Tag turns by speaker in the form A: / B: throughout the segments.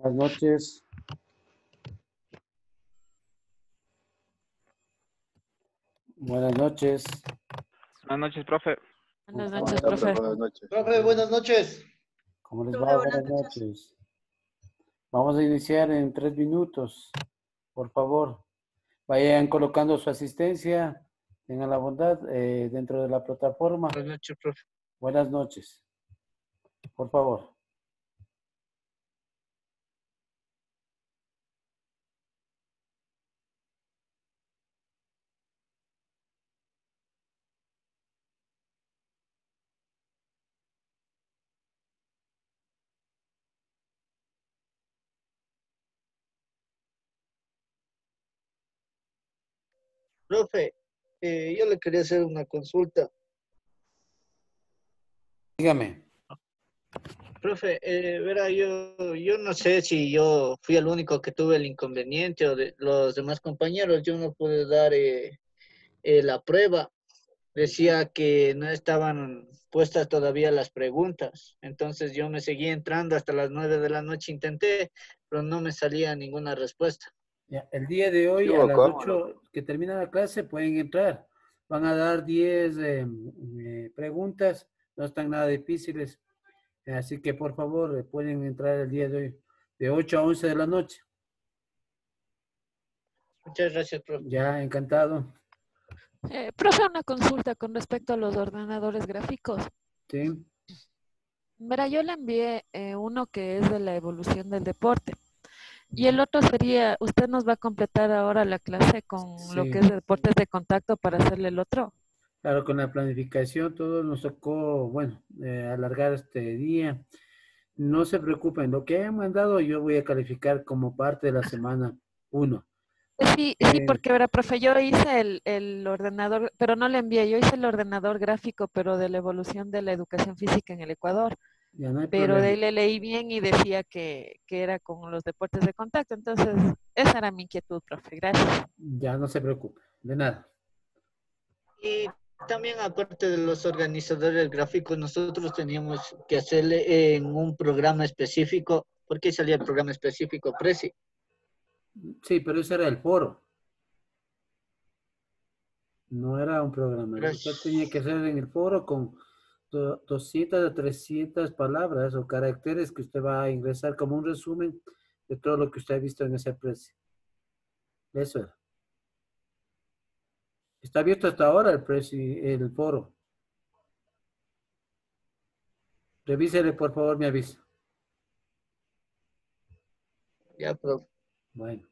A: Buenas noches. Buenas noches.
B: Buenas noches, profe.
A: ¿Cómo
C: Buenas
A: están?
C: noches,
D: Profe,
C: profe.
D: buenas noches.
E: Profe, buenas noches.
A: ¿Cómo les
C: Profe,
A: va?
C: buenas
A: Buenas
C: noches.
A: noches. Vamos a iniciar en 3 minutos. Por favor, vayan colocando su asistencia. Tengan la bondad dentro de la plataforma.
E: Buenas noches, profe.
A: Buenas noches. Por favor.
E: Profe, yo le quería hacer una consulta.
A: Dígame.
E: Profe, verá, yo no sé si yo fui el único que tuve el inconveniente o de los demás compañeros. Yo no pude dar la prueba. Decía que no estaban puestas todavía las preguntas. Entonces yo me seguí entrando hasta las 9 de la noche. Intenté, pero no me salía ninguna respuesta.
A: Ya, el día de
D: Sí
A: hoy a
D: hubo
A: las
D: cómo,
A: 8 que termina la clase pueden entrar. Van a dar 10 preguntas. No están nada difíciles. Así que por favor pueden entrar el día de hoy de 8 a 11 de la noche.
E: Muchas gracias, profe.
A: Ya, encantado.
C: Profe, una consulta con respecto a los ordenadores gráficos.
A: Sí,
C: Verá, yo le envié uno que es de la evolución del deporte y el otro sería, usted nos va a completar ahora la clase con lo
A: sí.
C: que es de deportes de contacto para hacerle el otro.
A: Claro, con la planificación todo nos tocó, bueno, alargar este día. No se preocupen, lo que hayan mandado yo voy a calificar como parte de la semana 1.
C: Sí, sí, porque verá, profe, yo hice el ordenador, pero no le envié, yo hice el ordenador gráfico, pero de la evolución de la educación física en el Ecuador.
A: Ya no hay
C: Pero de
A: problema.
C: ahí le leí bien y decía que era con los deportes de contacto. Entonces, esa era mi inquietud, profe. Gracias.
A: Ya no se preocupe, de nada.
E: Y también aparte de los organizadores gráficos, nosotros teníamos que hacerle en un programa específico. ¿Por qué salía el programa específico? Prezi.
A: Sí, pero ese era el foro, no era un programa. Usted tenía que hacer en el foro con 200 a 300 palabras o caracteres que usted va a ingresar como un resumen de todo lo que usted ha visto en ese precio. Eso era. Está abierto hasta ahora el foro. Revísele, por favor, me avisa.
E: Ya, profe.
A: Bueno.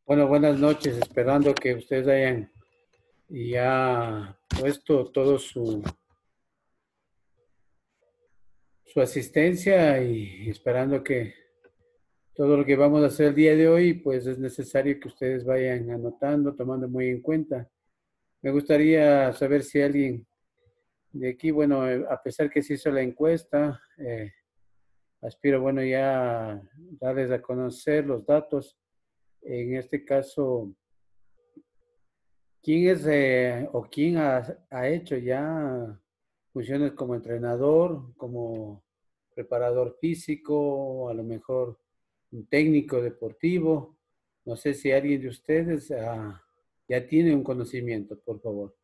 A: Bueno, buenas noches. Esperando que ustedes hayan ya puesto todo su asistencia y esperando que todo lo que vamos a hacer el día de hoy, pues es necesario que ustedes vayan anotando, tomando muy en cuenta. Me gustaría saber si alguien de aquí, bueno, a pesar que se hizo la encuesta, aspiro, bueno, ya darles a conocer los datos. En este caso, ¿quién es o quién ha hecho ya funciones como entrenador, como preparador físico, a lo mejor un técnico deportivo? No sé si alguien de ustedes ya tiene un conocimiento, por favor.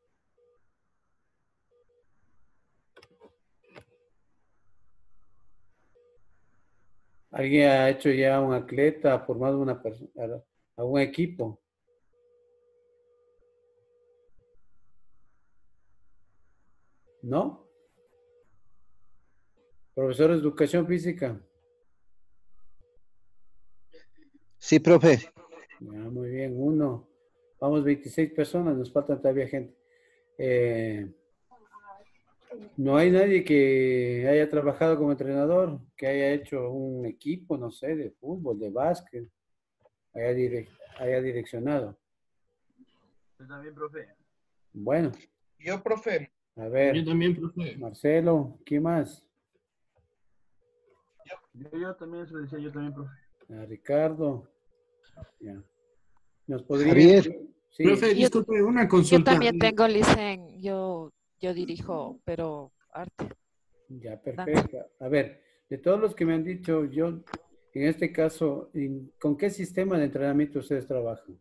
A: ¿Alguien ha hecho ya un atleta, ha formado una persona, a un equipo? ¿No? Profesor de educación física.
D: Sí, profe.
A: Ya, muy bien, uno. Vamos, 26 personas, nos faltan todavía gente. No hay nadie que haya trabajado como entrenador, que haya hecho un equipo, no sé, de fútbol, de básquet, haya direccionado.
B: Yo también, profe.
A: Bueno,
F: Yo, profe.
A: a ver,
F: Yo también, profe.
A: Marcelo, ¿quién más?
B: Yo también, se lo decía yo también, profe.
A: Ricardo. Ya. ¿Nos podrían?
D: Javier.
A: Sí,
F: Profe, disculpe, una
C: Yo
F: consulta.
C: también tengo licen, yo dirijo, pero arte.
A: ya, perfecto. A ver, de todos los que me han dicho, yo, en este caso, ¿con qué sistema de entrenamiento ustedes trabajan?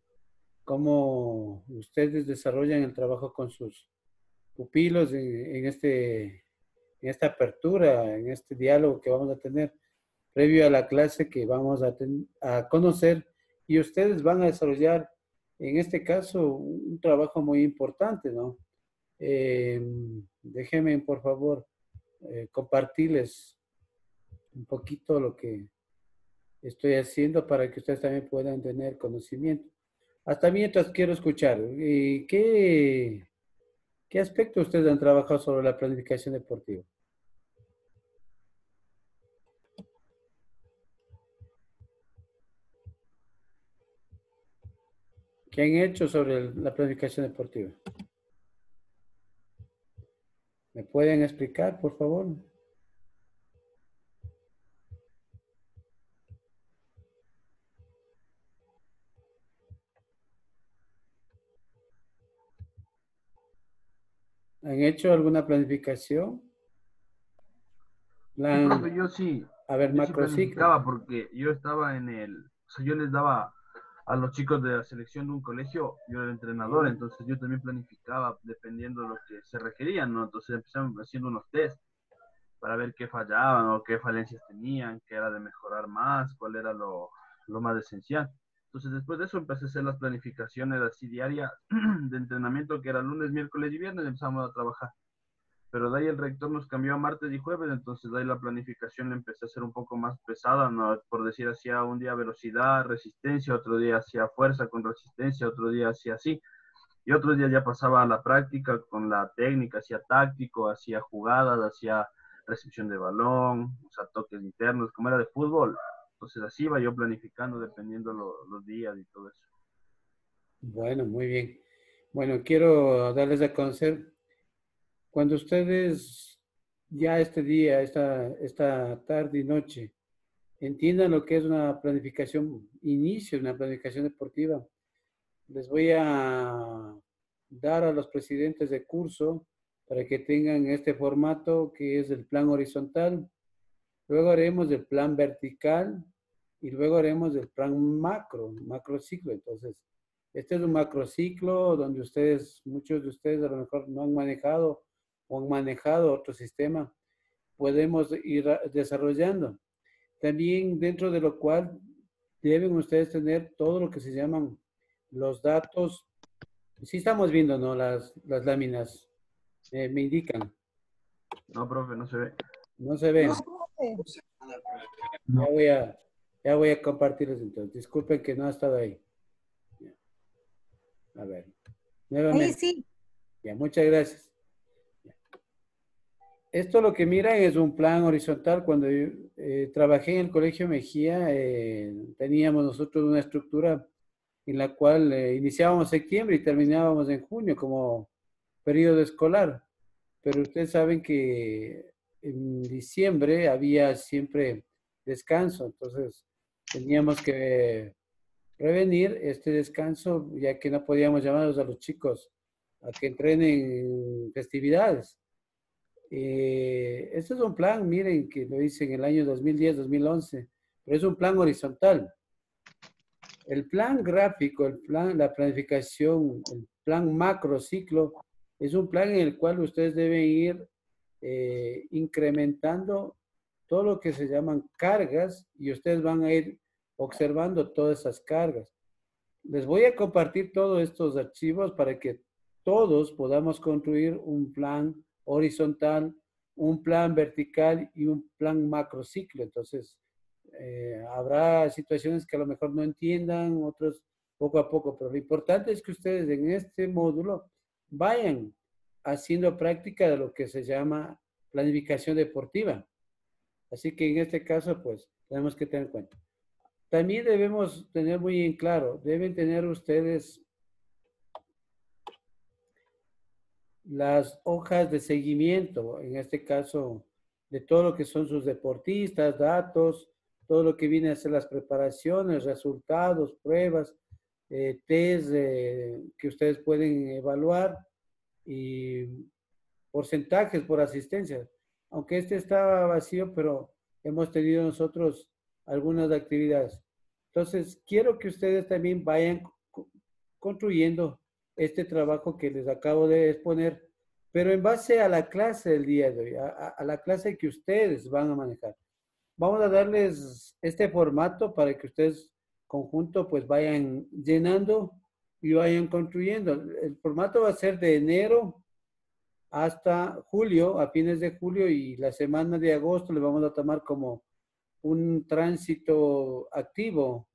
A: ¿Cómo ustedes desarrollan el trabajo con sus pupilos en esta apertura, en este diálogo que vamos a tener previo a la clase que vamos a conocer? Y ustedes van a desarrollar, en este caso, un trabajo muy importante, ¿no? Déjenme, por favor, compartirles un poquito lo que estoy haciendo para que ustedes también puedan tener conocimiento. Hasta mientras quiero escuchar, ¿qué aspecto ustedes han trabajado sobre la planificación deportiva? ¿Qué han hecho sobre la planificación deportiva? ¿Me pueden explicar, por favor? ¿Han hecho alguna planificación?
G: Profe, yo sí,
A: A ver,
G: yo sí
A: macrociclo.
G: planificaba porque yo estaba o sea, yo les daba a los chicos de la selección de un colegio, yo era el entrenador, entonces yo también planificaba dependiendo de lo que se requerían, ¿no? Entonces empezamos haciendo unos test para ver qué fallaban o qué falencias tenían, qué era de mejorar más, cuál era lo más esencial. Entonces después de eso empecé a hacer las planificaciones así diarias de entrenamiento, que era lunes, miércoles y viernes, empezamos a trabajar. Pero de ahí el rector nos cambió a martes y jueves, entonces de ahí la planificación le empecé a hacer un poco más pesada, ¿no? Por decir, hacía un día velocidad, resistencia, otro día hacía fuerza con resistencia, otro día hacía así, y otros días ya pasaba a la práctica con la técnica, hacía táctico, hacía jugadas, hacía recepción de balón, o sea, toques internos, como era de fútbol, entonces así iba yo planificando dependiendo los días y todo eso.
A: Bueno, muy bien. Bueno, quiero darles a conocer, cuando ustedes ya este día, esta tarde y noche, entiendan lo que es una planificación, inicio de una planificación deportiva, les voy a dar a los presidentes de curso para que tengan este formato que es el plan horizontal. Luego haremos el plan vertical y luego haremos el plan macrociclo. Entonces, este es un macrociclo donde muchos de ustedes a lo mejor no han manejado o han manejado otro sistema. Podemos ir desarrollando. También dentro de lo cual deben ustedes tener todo lo que se llaman los datos. Sí estamos viendo, ¿no? Las láminas me indican.
G: No, profe, no se ve.
A: No se ven.
G: No.
A: Ya voy a compartirles entonces. Disculpen que no ha estado ahí. A ver,
H: Ahí
A: nuevamente.
H: sí.
A: Ya, muchas gracias. Esto lo que miran es un plan horizontal. Cuando yo trabajé en el Colegio Mejía, teníamos nosotros una estructura en la cual iniciábamos en septiembre y terminábamos en junio como periodo escolar. Pero ustedes saben que en diciembre había siempre descanso, entonces teníamos que prevenir este descanso, ya que no podíamos llamarlos a los chicos a que entrenen en festividades. Este es un plan, miren, que lo hice en el año 2010-2011, pero es un plan horizontal. El plan gráfico, el plan, la planificación, el plan macro ciclo, es un plan en el cual ustedes deben ir incrementando todo lo que se llaman cargas y ustedes van a ir observando todas esas cargas. Les voy a compartir todos estos archivos para que todos podamos construir un plan horizontal, un plan vertical y un plan macrociclo. Entonces, habrá situaciones que a lo mejor no entiendan, otros poco a poco, pero lo importante es que ustedes en este módulo vayan haciendo práctica de lo que se llama planificación deportiva. Así que en este caso, pues, tenemos que tener en cuenta. También debemos tener muy en claro, deben tener ustedes las hojas de seguimiento, en este caso, de todo lo que son sus deportistas, datos, todo lo que viene a ser las preparaciones, resultados, pruebas, test que ustedes pueden evaluar y porcentajes por asistencia. Aunque este está vacío, pero hemos tenido nosotros algunas actividades. Entonces, quiero que ustedes también vayan construyendo este trabajo que les acabo de exponer, pero en base a la clase del día de hoy, a la clase que ustedes van a manejar. Vamos a darles este formato para que ustedes conjunto pues vayan llenando y vayan construyendo. El formato va a ser de enero hasta julio, a fines de julio, y la semana de agosto le vamos a tomar como un tránsito activo,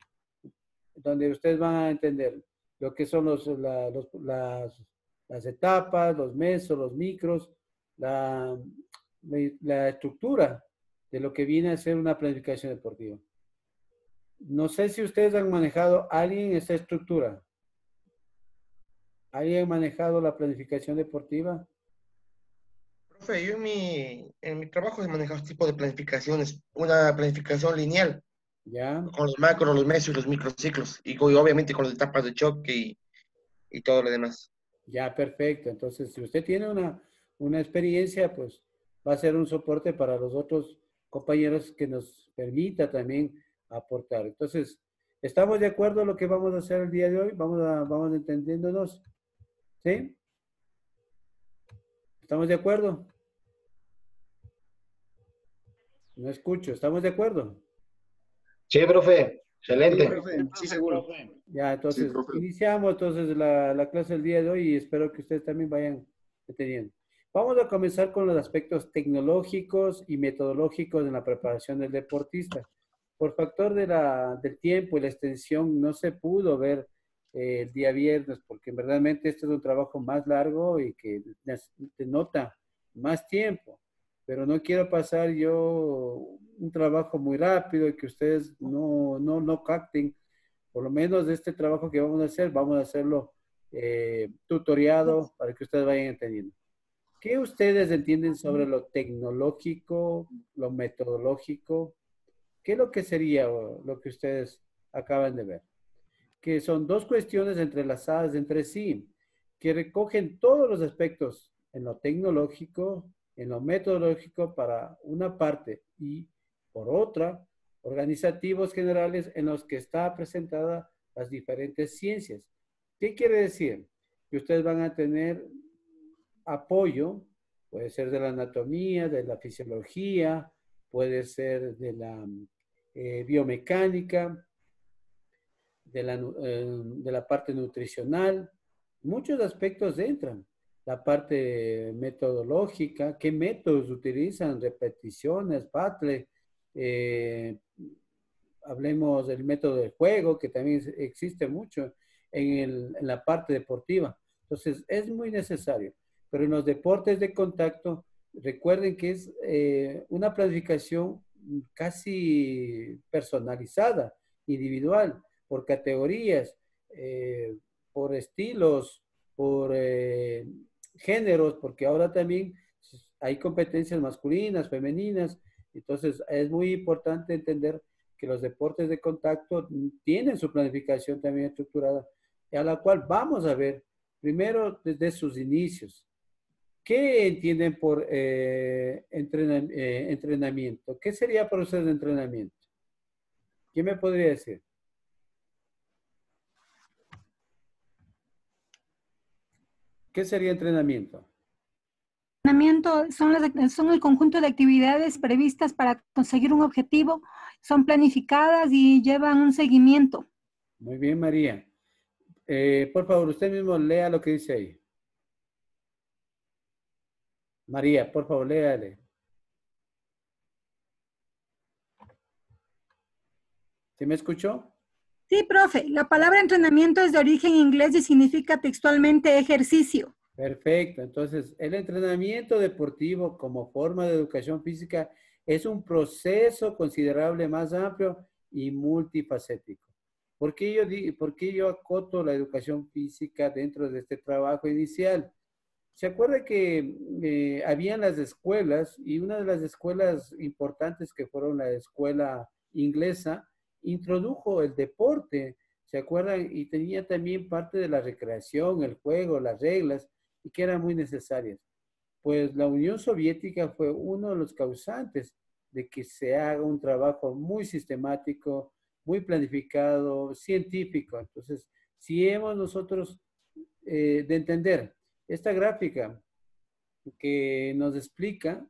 A: donde ustedes van a entender lo que son las etapas, los mesos, los micros, la estructura de lo que viene a ser una planificación deportiva. No sé si ustedes han manejado alguien esa estructura. ¿Alguien ha manejado la planificación deportiva?
F: Profe, yo en mi trabajo he manejado este tipo de planificaciones, una planificación lineal,
A: ¿Ya?
F: con los macros, los mesos y los microciclos, y obviamente con las etapas de choque y todo lo demás.
A: Ya, perfecto. Entonces, si usted tiene una experiencia, pues va a ser un soporte para los otros compañeros que nos permita también aportar. Entonces, ¿estamos de acuerdo en lo que vamos a hacer el día de hoy? Vamos entendiéndonos. ¿Sí? ¿Estamos de acuerdo? No escucho. ¿Estamos de acuerdo?
I: Sí, profe,
F: Sí,
I: excelente.
F: profe, sí, seguro.
A: Ya, entonces,
F: profe.
A: iniciamos entonces la clase del día de hoy y espero que ustedes también vayan entendiendo. Vamos a comenzar con los aspectos tecnológicos y metodológicos en la preparación del deportista. Por factor del tiempo y la extensión no se pudo ver el día viernes porque verdaderamente este es un trabajo más largo y que denota más tiempo. Pero no quiero pasar yo un trabajo muy rápido y que ustedes no capten. Por lo menos de este trabajo que vamos a hacerlo tutoriado para que ustedes vayan entendiendo. ¿Qué ustedes entienden sobre lo tecnológico, lo metodológico? ¿Qué es lo que sería lo que ustedes acaban de ver? Que son dos cuestiones entrelazadas entre sí, que recogen todos los aspectos en lo tecnológico, en lo metodológico para una parte y por otra, organizativos generales en los que está presentada las diferentes ciencias. ¿Qué quiere decir? Que ustedes van a tener apoyo, puede ser de la anatomía, de la fisiología, puede ser de la biomecánica, de la parte nutricional. Muchos aspectos entran. La parte metodológica, qué métodos utilizan, repeticiones, Patle, hablemos del método de juego, que también existe mucho en la parte deportiva. Entonces, es muy necesario. Pero en los deportes de contacto, recuerden que es una planificación casi personalizada, individual, por categorías, por estilos, por géneros, porque ahora también hay competencias masculinas, femeninas. Entonces, es muy importante entender que los deportes de contacto tienen su planificación también estructurada, a la cual vamos a ver primero desde sus inicios. ¿Qué entienden por entrenamiento? ¿Qué sería para ustedes entrenamiento? ¿Quién me podría decir? ¿Qué sería entrenamiento?
H: Entrenamiento son el conjunto de actividades previstas para conseguir un objetivo, son planificadas y llevan un seguimiento.
A: Muy bien, María. Por favor, usted mismo lea lo que dice ahí. María, por favor, léale. ¿Sí me escuchó?
H: Sí, profe. La palabra entrenamiento es de origen inglés y significa textualmente ejercicio.
A: Perfecto. Entonces, el entrenamiento deportivo como forma de educación física es un proceso considerable más amplio y multifacético. ¿Por qué yo acoto la educación física dentro de este trabajo inicial? ¿Se acuerda que habían las escuelas y una de las escuelas importantes que fueron la escuela inglesa introdujo el deporte, ¿se acuerdan? Y tenía también parte de la recreación, el juego, las reglas, y que eran muy necesarias. Pues la Unión Soviética fue uno de los causantes de que se haga un trabajo muy sistemático, muy planificado, científico. Entonces, si hemos nosotros de entender esta gráfica que nos explica,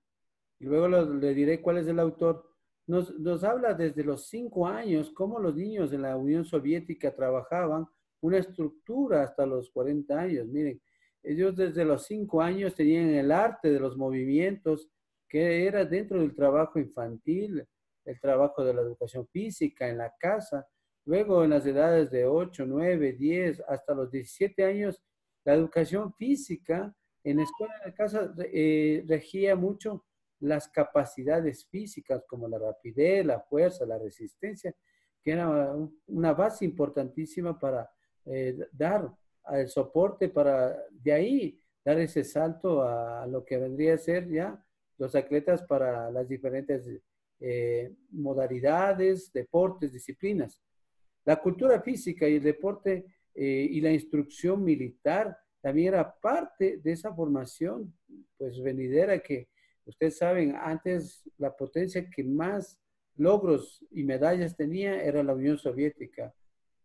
A: y luego le diré cuál es el autor, nos habla desde los 5 años cómo los niños en la Unión Soviética trabajaban una estructura hasta los 40 años. Miren, ellos desde los 5 años tenían el arte de los movimientos, que era dentro del trabajo infantil, el trabajo de la educación física en la casa. Luego en las edades de 8, 9, 10, hasta los 17 años, la educación física en la escuela de casa regía mucho las capacidades físicas como la rapidez, la fuerza, la resistencia, que era una base importantísima para dar el soporte para de ahí dar ese salto a lo que vendría a ser ya los atletas para las diferentes modalidades, deportes, disciplinas. La cultura física y el deporte y la instrucción militar también era parte de esa formación, pues venidera que ustedes saben, antes la potencia que más logros y medallas tenía era la Unión Soviética.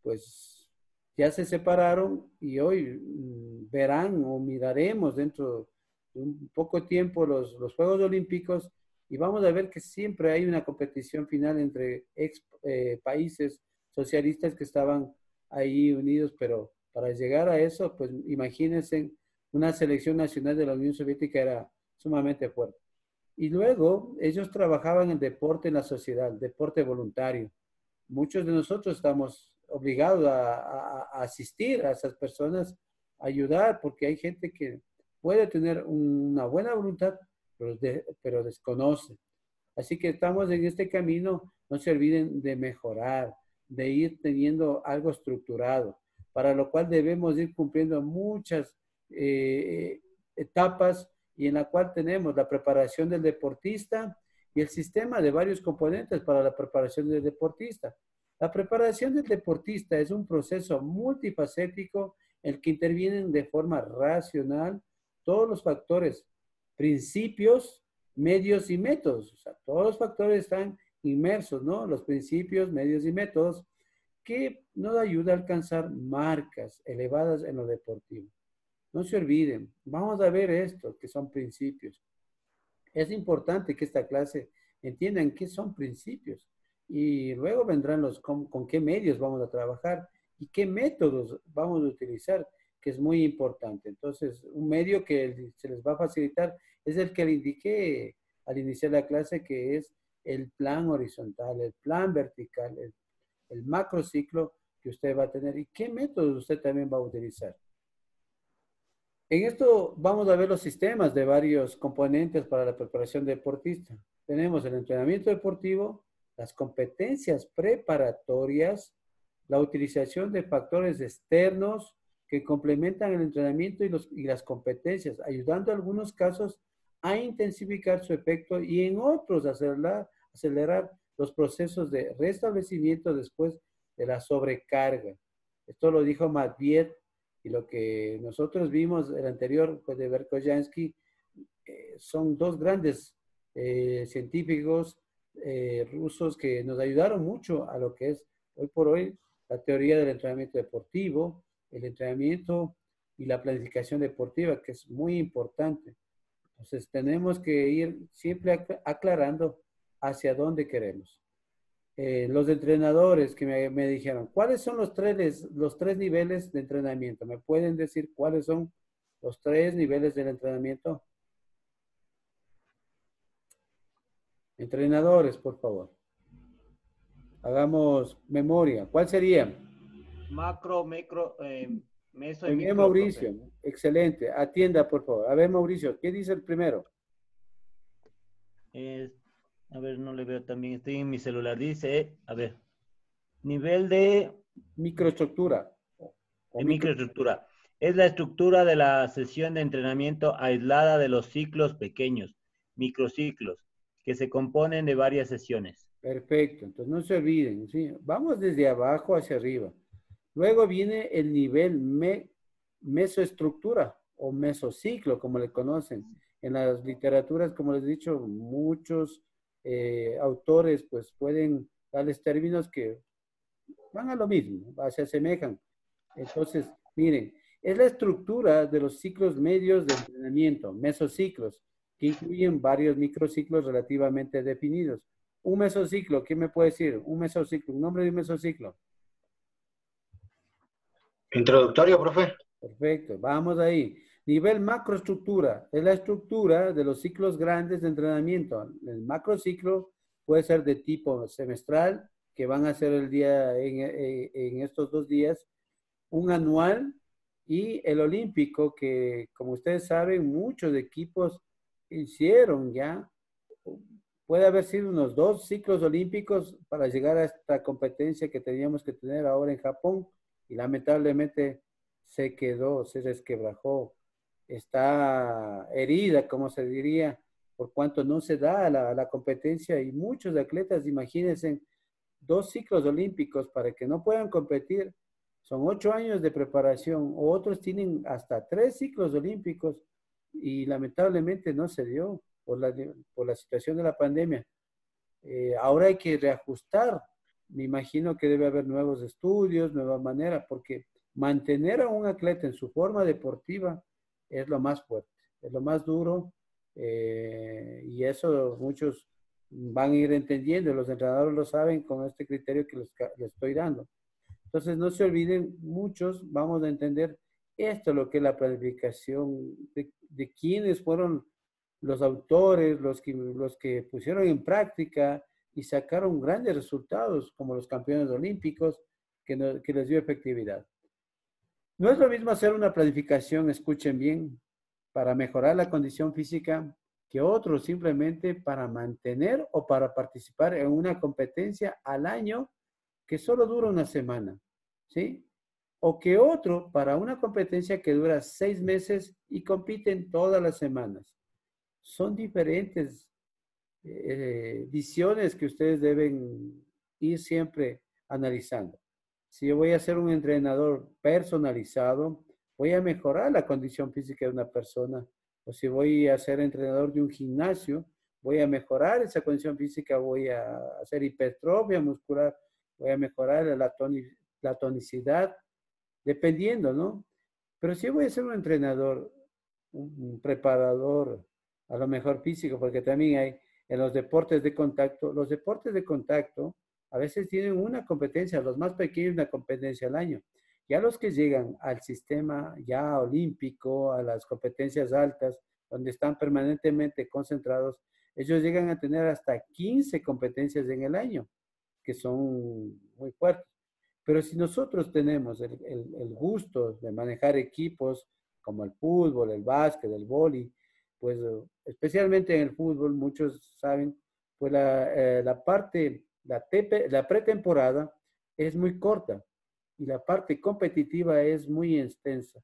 A: Pues ya se separaron y hoy verán o miraremos dentro de un poco tiempo los Juegos Olímpicos y vamos a ver que siempre hay una competición final entre países socialistas que estaban ahí unidos, pero para llegar a eso, pues imagínense, una selección nacional de la Unión Soviética era sumamente fuerte. Y luego ellos trabajaban en deporte en la sociedad, deporte voluntario. Muchos de nosotros estamos obligados a asistir a esas personas, a ayudar, porque hay gente que puede tener una buena voluntad, pero desconoce. Así que estamos en este camino, no se olviden de mejorar, de ir teniendo algo estructurado, para lo cual debemos ir cumpliendo muchas etapas y en la cual tenemos la preparación del deportista y el sistema de varios componentes para la preparación del deportista. La preparación del deportista es un proceso multifacético en el que intervienen de forma racional todos los factores, principios, medios y métodos. O sea, todos los factores están inmersos, ¿no? Los principios, medios y métodos que nos ayuda a alcanzar marcas elevadas en lo deportivo. No se olviden, vamos a ver esto, que son principios. Es importante que esta clase entiendan qué son principios y luego vendrán con qué medios vamos a trabajar y qué métodos vamos a utilizar, que es muy importante. Entonces, un medio que se les va a facilitar es el que le indiqué al iniciar la clase, que es el plan horizontal, el plan vertical, el macrociclo, que usted va a tener y qué métodos usted también va a utilizar. En esto vamos a ver los sistemas de varios componentes para la preparación deportista. Tenemos el entrenamiento deportivo, las competencias preparatorias, la utilización de factores externos que complementan el entrenamiento y las competencias, ayudando en algunos casos a intensificar su efecto y en otros acelerar los procesos de restablecimiento después de la sobrecarga. Esto lo dijo Matviet y lo que nosotros vimos el anterior pues, de Verkhoyanski son dos grandes científicos rusos que nos ayudaron mucho a lo que es hoy por hoy la teoría del entrenamiento deportivo, el entrenamiento y la planificación deportiva, que es muy importante. Entonces tenemos que ir siempre aclarando hacia dónde queremos. Los entrenadores que me dijeron, ¿cuáles son los tres niveles de entrenamiento? ¿Me pueden decir cuáles son los 3 niveles del entrenamiento? Entrenadores, por favor. Hagamos memoria. ¿Cuál sería?
J: Macro, micro, meso y
A: Muy bien,
J: micro.
A: Mauricio.
J: Profe.
A: Excelente. Atienda, por favor. A ver, Mauricio, ¿qué dice el primero?
J: A ver, no le veo también. Estoy en mi celular. Dice, a ver, nivel de
A: Microestructura.
J: microestructura. Es la estructura de la sesión de entrenamiento aislada de los ciclos pequeños, microciclos, que se componen de varias sesiones.
A: Perfecto. Entonces no se olviden. ¿Sí? Vamos desde abajo hacia arriba. Luego viene el nivel mesoestructura o mesociclo, como le conocen. En las literaturas, como les he dicho, muchos autores pues pueden darles términos que van a lo mismo, se asemejan. Entonces, miren, es la estructura de los ciclos medios de entrenamiento, mesociclos, que incluyen varios microciclos relativamente definidos. Un mesociclo, ¿quién me puede decir? Un mesociclo, un nombre de un mesociclo.
I: Introductorio, profe.
A: Perfecto, vamos ahí. Nivel macroestructura, es la estructura de los ciclos grandes de entrenamiento. El macrociclo puede ser de tipo semestral, que van a ser el día en estos 2 días, un anual y el olímpico, que como ustedes saben, muchos equipos hicieron ya. Puede haber sido unos 2 ciclos olímpicos para llegar a esta competencia que teníamos que tener ahora en Japón y lamentablemente se quedó, se resquebrajó, está herida, como se diría, por cuanto no se da la competencia y muchos atletas, imagínense, 2 ciclos olímpicos para que no puedan competir, son 8 años de preparación, o otros tienen hasta 3 ciclos olímpicos y lamentablemente no se dio por la situación de la pandemia. Ahora hay que reajustar, me imagino que debe haber nuevos estudios, nuevas maneras, porque mantener a un atleta en su forma deportiva es lo más fuerte, es lo más duro, y eso muchos van a ir entendiendo, los entrenadores lo saben con este criterio que les estoy dando. Entonces no se olviden, muchos vamos a entender esto, lo que es la planificación, de quiénes fueron los autores, los que pusieron en práctica y sacaron grandes resultados, como los campeones olímpicos, que les dio efectividad. No es lo mismo hacer una planificación, escuchen bien, para mejorar la condición física, que otro simplemente para mantener o para participar en una competencia al año que solo dura una semana, ¿sí? O que otro para una competencia que dura 6 meses y compiten todas las semanas. Son diferentes visiones que ustedes deben ir siempre analizando. Si yo voy a ser un entrenador personalizado, voy a mejorar la condición física de una persona. O si voy a ser entrenador de un gimnasio, voy a mejorar esa condición física, voy a hacer hipertrofia muscular, voy a mejorar la tonicidad, dependiendo, ¿no? Pero si voy a ser un entrenador, un preparador, a lo mejor físico, porque también hay en los deportes de contacto a veces tienen una competencia, los más pequeños una competencia al año. Ya los que llegan al sistema ya olímpico, a las competencias altas, donde están permanentemente concentrados, ellos llegan a tener hasta 15 competencias en el año, que son muy fuertes. Pero si nosotros tenemos el gusto de manejar equipos como el fútbol, el básquet, el vóley, pues especialmente en el fútbol, muchos saben, pues la pretemporada es muy corta y la parte competitiva es muy extensa.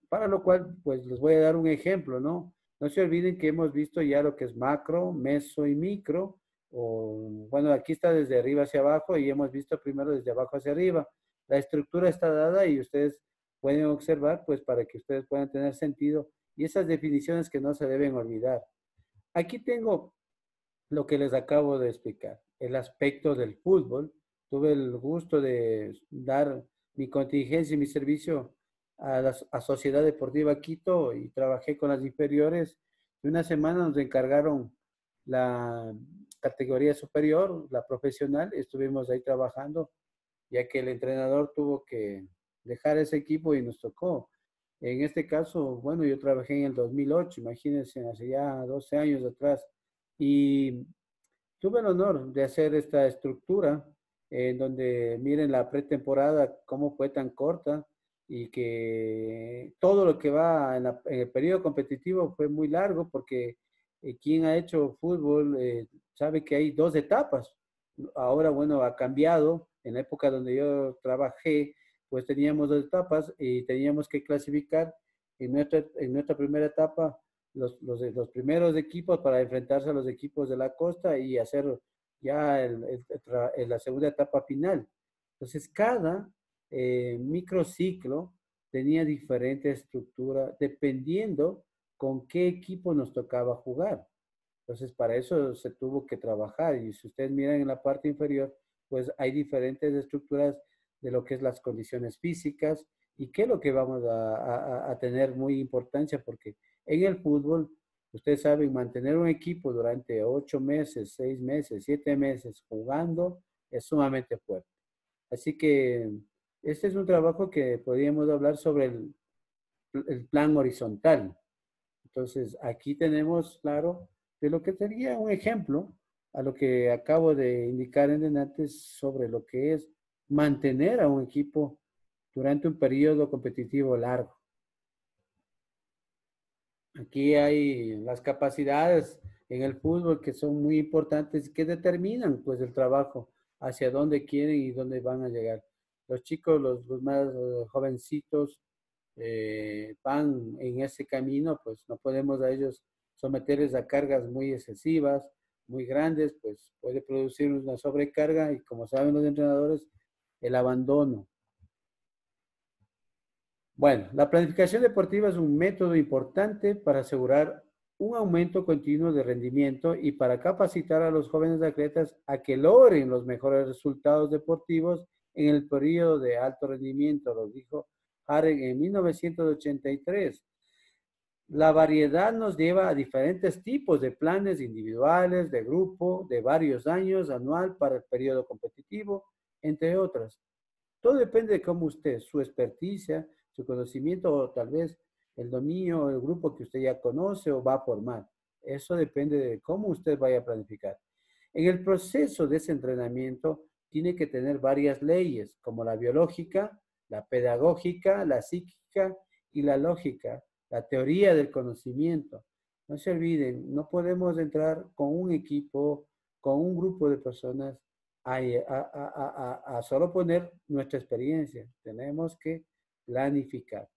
A: Para lo cual, pues les voy a dar un ejemplo, ¿no? No se olviden que hemos visto ya lo que es macro, meso y micro, o bueno, aquí está desde arriba hacia abajo y hemos visto primero desde abajo hacia arriba. La estructura está dada y ustedes pueden observar, pues para que ustedes puedan tener sentido y esas definiciones que no se deben olvidar. Aquí tengo lo que les acabo de explicar, el aspecto del fútbol. Tuve el gusto de dar mi contingencia y mi servicio a Sociedad Deportiva Quito y trabajé con las inferiores. Y una semana nos encargaron la categoría superior, la profesional. Estuvimos ahí trabajando, ya que el entrenador tuvo que dejar ese equipo y nos tocó. En este caso, bueno, yo trabajé en el 2008, imagínense, hace ya 12 años atrás. Y tuve el honor de hacer esta estructura en donde miren la pretemporada, cómo fue tan corta y que todo lo que va en el periodo competitivo fue muy largo porque quien ha hecho fútbol sabe que hay 2 etapas. Ahora, bueno, ha cambiado. En la época donde yo trabajé, pues teníamos 2 etapas y teníamos que clasificar en nuestra primera etapa los primeros equipos para enfrentarse a los equipos de la costa y hacer ya la segunda etapa final. Entonces, cada microciclo tenía diferente estructura dependiendo con qué equipo nos tocaba jugar. Entonces, para eso se tuvo que trabajar. Y si ustedes miran en la parte inferior, pues hay diferentes estructuras de lo que es las condiciones físicas y qué es lo que vamos a tener muy importancia, porque en el fútbol, ustedes saben, mantener un equipo durante 8 meses, 6 meses, 7 meses jugando es sumamente fuerte. Así que este es un trabajo que podríamos hablar sobre el plan horizontal. Entonces, aquí tenemos, claro, de lo que sería un ejemplo a lo que acabo de indicar en antes sobre lo que es mantener a un equipo durante un periodo competitivo largo. Aquí hay las capacidades en el fútbol que son muy importantes y que determinan pues el trabajo, hacia dónde quieren y dónde van a llegar. Los chicos, los más jovencitos van en ese camino, pues no podemos a ellos someterles a cargas muy excesivas, muy grandes, pues puede producir una sobrecarga y como saben los entrenadores, el abandono. Bueno, la planificación deportiva es un método importante para asegurar un aumento continuo de rendimiento y para capacitar a los jóvenes atletas a que logren los mejores resultados deportivos en el periodo de alto rendimiento, lo dijo Haren en 1983. La variedad nos lleva a diferentes tipos de planes individuales, de grupo, de varios años, anual para el periodo competitivo, entre otras. Todo depende de cómo usted, su experticia, su conocimiento o tal vez el dominio, el grupo que usted ya conoce o va a formar. Eso depende de cómo usted vaya a planificar. En el proceso de ese entrenamiento tiene que tener varias leyes, como la biológica, la pedagógica, la psíquica y la lógica, la teoría del conocimiento. No se olviden, no podemos entrar con un equipo, con un grupo de personas a solo poner nuestra experiencia. Tenemos que planificar.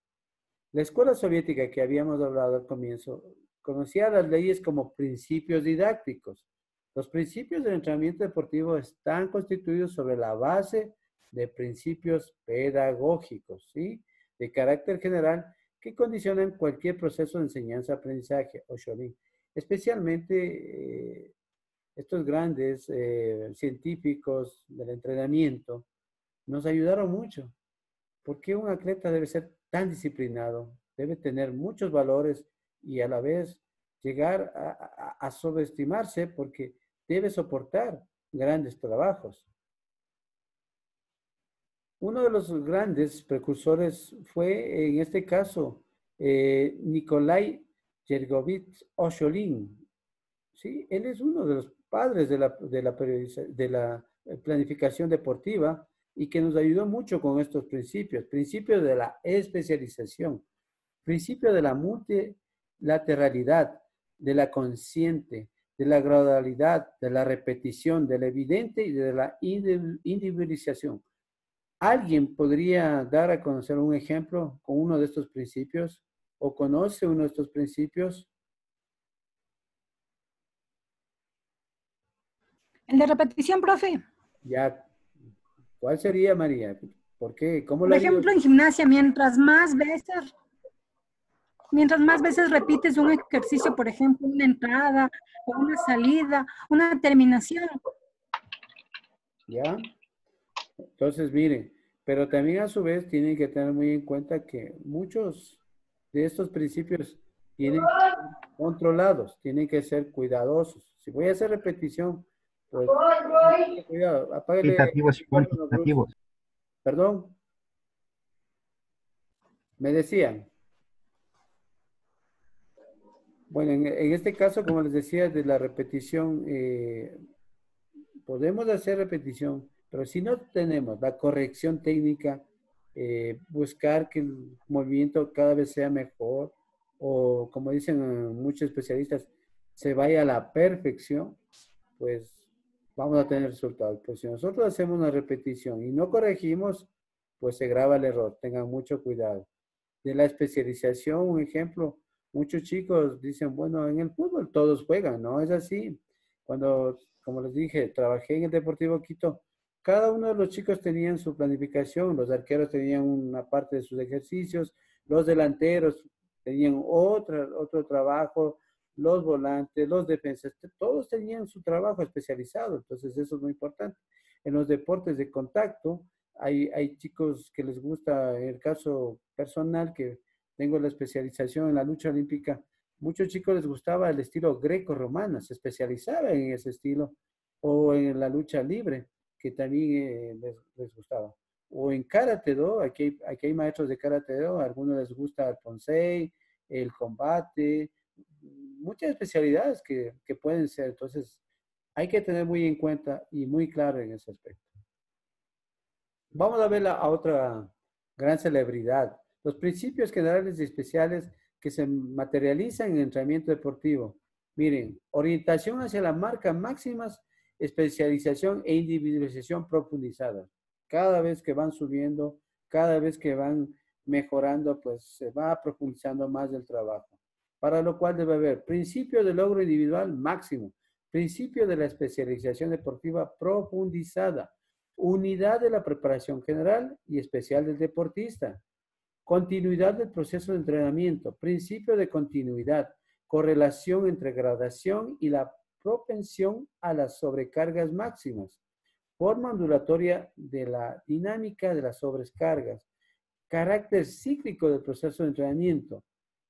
A: La escuela soviética que habíamos hablado al comienzo conocía las leyes como principios didácticos. Los principios del entrenamiento deportivo están constituidos sobre la base de principios pedagógicos, ¿sí? De carácter general que condicionan cualquier proceso de enseñanza-aprendizaje o Shorin. Especialmente estos grandes científicos del entrenamiento nos ayudaron mucho. Porque un atleta debe ser tan disciplinado, debe tener muchos valores y a la vez llegar a subestimarse porque debe soportar grandes trabajos. Uno de los grandes precursores fue, en este caso, Nikolai Yergovich Osholin. ¿Sí? Él es uno de los padres de la planificación deportiva y que nos ayudó mucho con estos principios. Principio de la especialización, principio de la multilateralidad, de la consciente, de la gradualidad, de la repetición, de la evidente y de la individualización. ¿Alguien podría dar a conocer un ejemplo con uno de estos principios? ¿O conoce uno de estos principios?
H: El de repetición, profe.
A: Ya. ¿Cuál sería, María? ¿Por qué? ¿Cómo
H: Por
A: lo
H: ejemplo, en gimnasia, mientras más veces repites un ejercicio, por ejemplo, una entrada o una salida, una terminación.
A: ¿Ya? Entonces, miren, pero también a su vez tienen que tener muy en cuenta que muchos de estos principios tienen que ser controlados, tienen que ser cuidadosos. Si voy a hacer repetición, pues cuidado, apáguele.
K: Cuantitativos y cuantitativos.
A: Perdón. Me decían. Bueno, en este caso, como les decía, de la repetición, podemos hacer repetición, pero si no tenemos la corrección técnica, buscar que el movimiento cada vez sea mejor, o como dicen muchos especialistas, se vaya a la perfección, pues vamos a tener resultados. Pues si nosotros hacemos una repetición y no corregimos, pues se graba el error. Tengan mucho cuidado. De la especialización, un ejemplo, muchos chicos dicen, bueno, en el fútbol todos juegan, no es así. Cuando, como les dije, trabajé en el Deportivo Quito, cada uno de los chicos tenían su planificación, los arqueros tenían una parte de sus ejercicios, los delanteros tenían otro trabajo, los volantes, los defensas, todos tenían su trabajo especializado, entonces eso es muy importante. En los deportes de contacto, hay chicos que les gusta, en el caso personal, que tengo la especialización en la lucha olímpica, muchos chicos les gustaba el estilo greco-romano, se especializaban en ese estilo, o en la lucha libre, que también les gustaba. O en Karate-Do, aquí hay maestros de Karate-Do, a algunos les gusta el Ponsei, el combate, muchas especialidades que pueden ser. Entonces, hay que tener muy en cuenta y muy claro en ese aspecto. Vamos a ver a otra gran celebridad. Los principios generales y especiales que se materializan en el entrenamiento deportivo. Miren, orientación hacia la marca máximas, especialización e individualización profundizada. Cada vez que van subiendo, cada vez que van mejorando, pues se va profundizando más el trabajo. Para lo cual debe haber principio de logro individual máximo, principio de la especialización deportiva profundizada, unidad de la preparación general y especial del deportista, continuidad del proceso de entrenamiento, principio de continuidad, correlación entre gradación y la propensión a las sobrecargas máximas, forma ondulatoria de la dinámica de las sobrecargas, carácter cíclico del proceso de entrenamiento.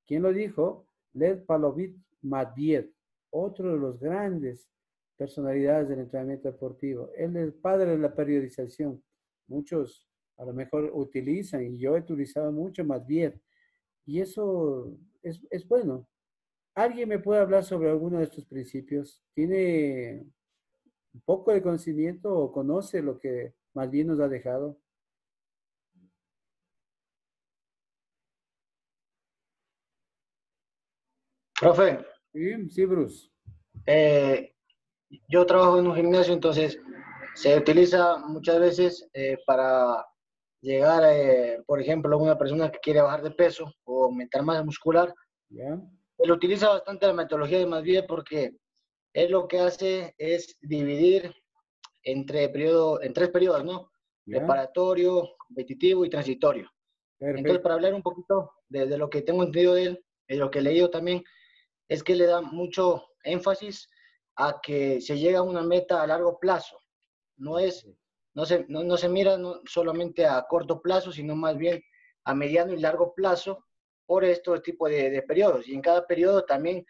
A: ¿Quién lo dijo? Lev Pavlovich Matveev, otro de los grandes personalidades del entrenamiento deportivo. Él es el padre de la periodización. Muchos a lo mejor utilizan, y yo he utilizado mucho Matveev, y eso es bueno. ¿Alguien me puede hablar sobre alguno de estos principios? ¿Tiene un poco de conocimiento o conoce lo que Matveev nos ha dejado?
I: Profe.
A: Sí, Bruce.
I: Yo trabajo en un gimnasio, entonces se utiliza muchas veces para llegar, por ejemplo, a una persona que quiere bajar de peso o aumentar masa muscular.
A: Yeah.
I: Él utiliza bastante la metodología de Matveev porque él lo que hace es dividir en tres periodos, ¿no? Yeah. Preparatorio, competitivo y transitorio. Perfecto. Entonces, para hablar un poquito de lo que tengo entendido de él, de lo que he leído también, es que le da mucho énfasis a que se llega a una meta a largo plazo. No se mira solamente a corto plazo, sino más bien a mediano y largo plazo por este tipo de periodos. Y en cada periodo también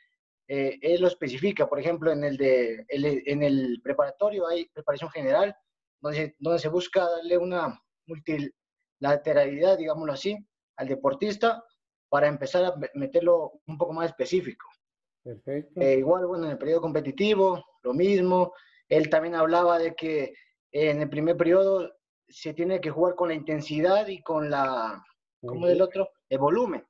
I: él lo especifica. Por ejemplo, en el preparatorio hay preparación general, donde se busca darle una multilateralidad, digámoslo así, al deportista para empezar a meterlo un poco más específico.
A: Perfecto.
I: Igual, bueno, en el periodo competitivo, lo mismo. Él también hablaba de que en el primer periodo se tiene que jugar con la intensidad y con la, ¿cómo es el otro? El volumen.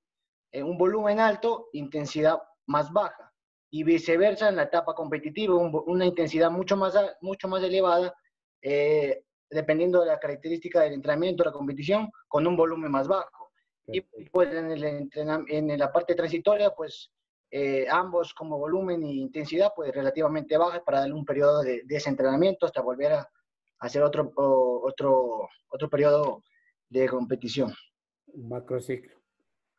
I: Un volumen alto, intensidad más baja. Y viceversa en la etapa competitiva, una intensidad mucho más elevada, dependiendo de la característica del entrenamiento, de la competición, con un volumen más bajo. Y pues en la parte transitoria, pues ambos como volumen y intensidad, pues relativamente bajas para darle un periodo de desentrenamiento hasta volver a hacer otro periodo de competición.
A: Un macrociclo.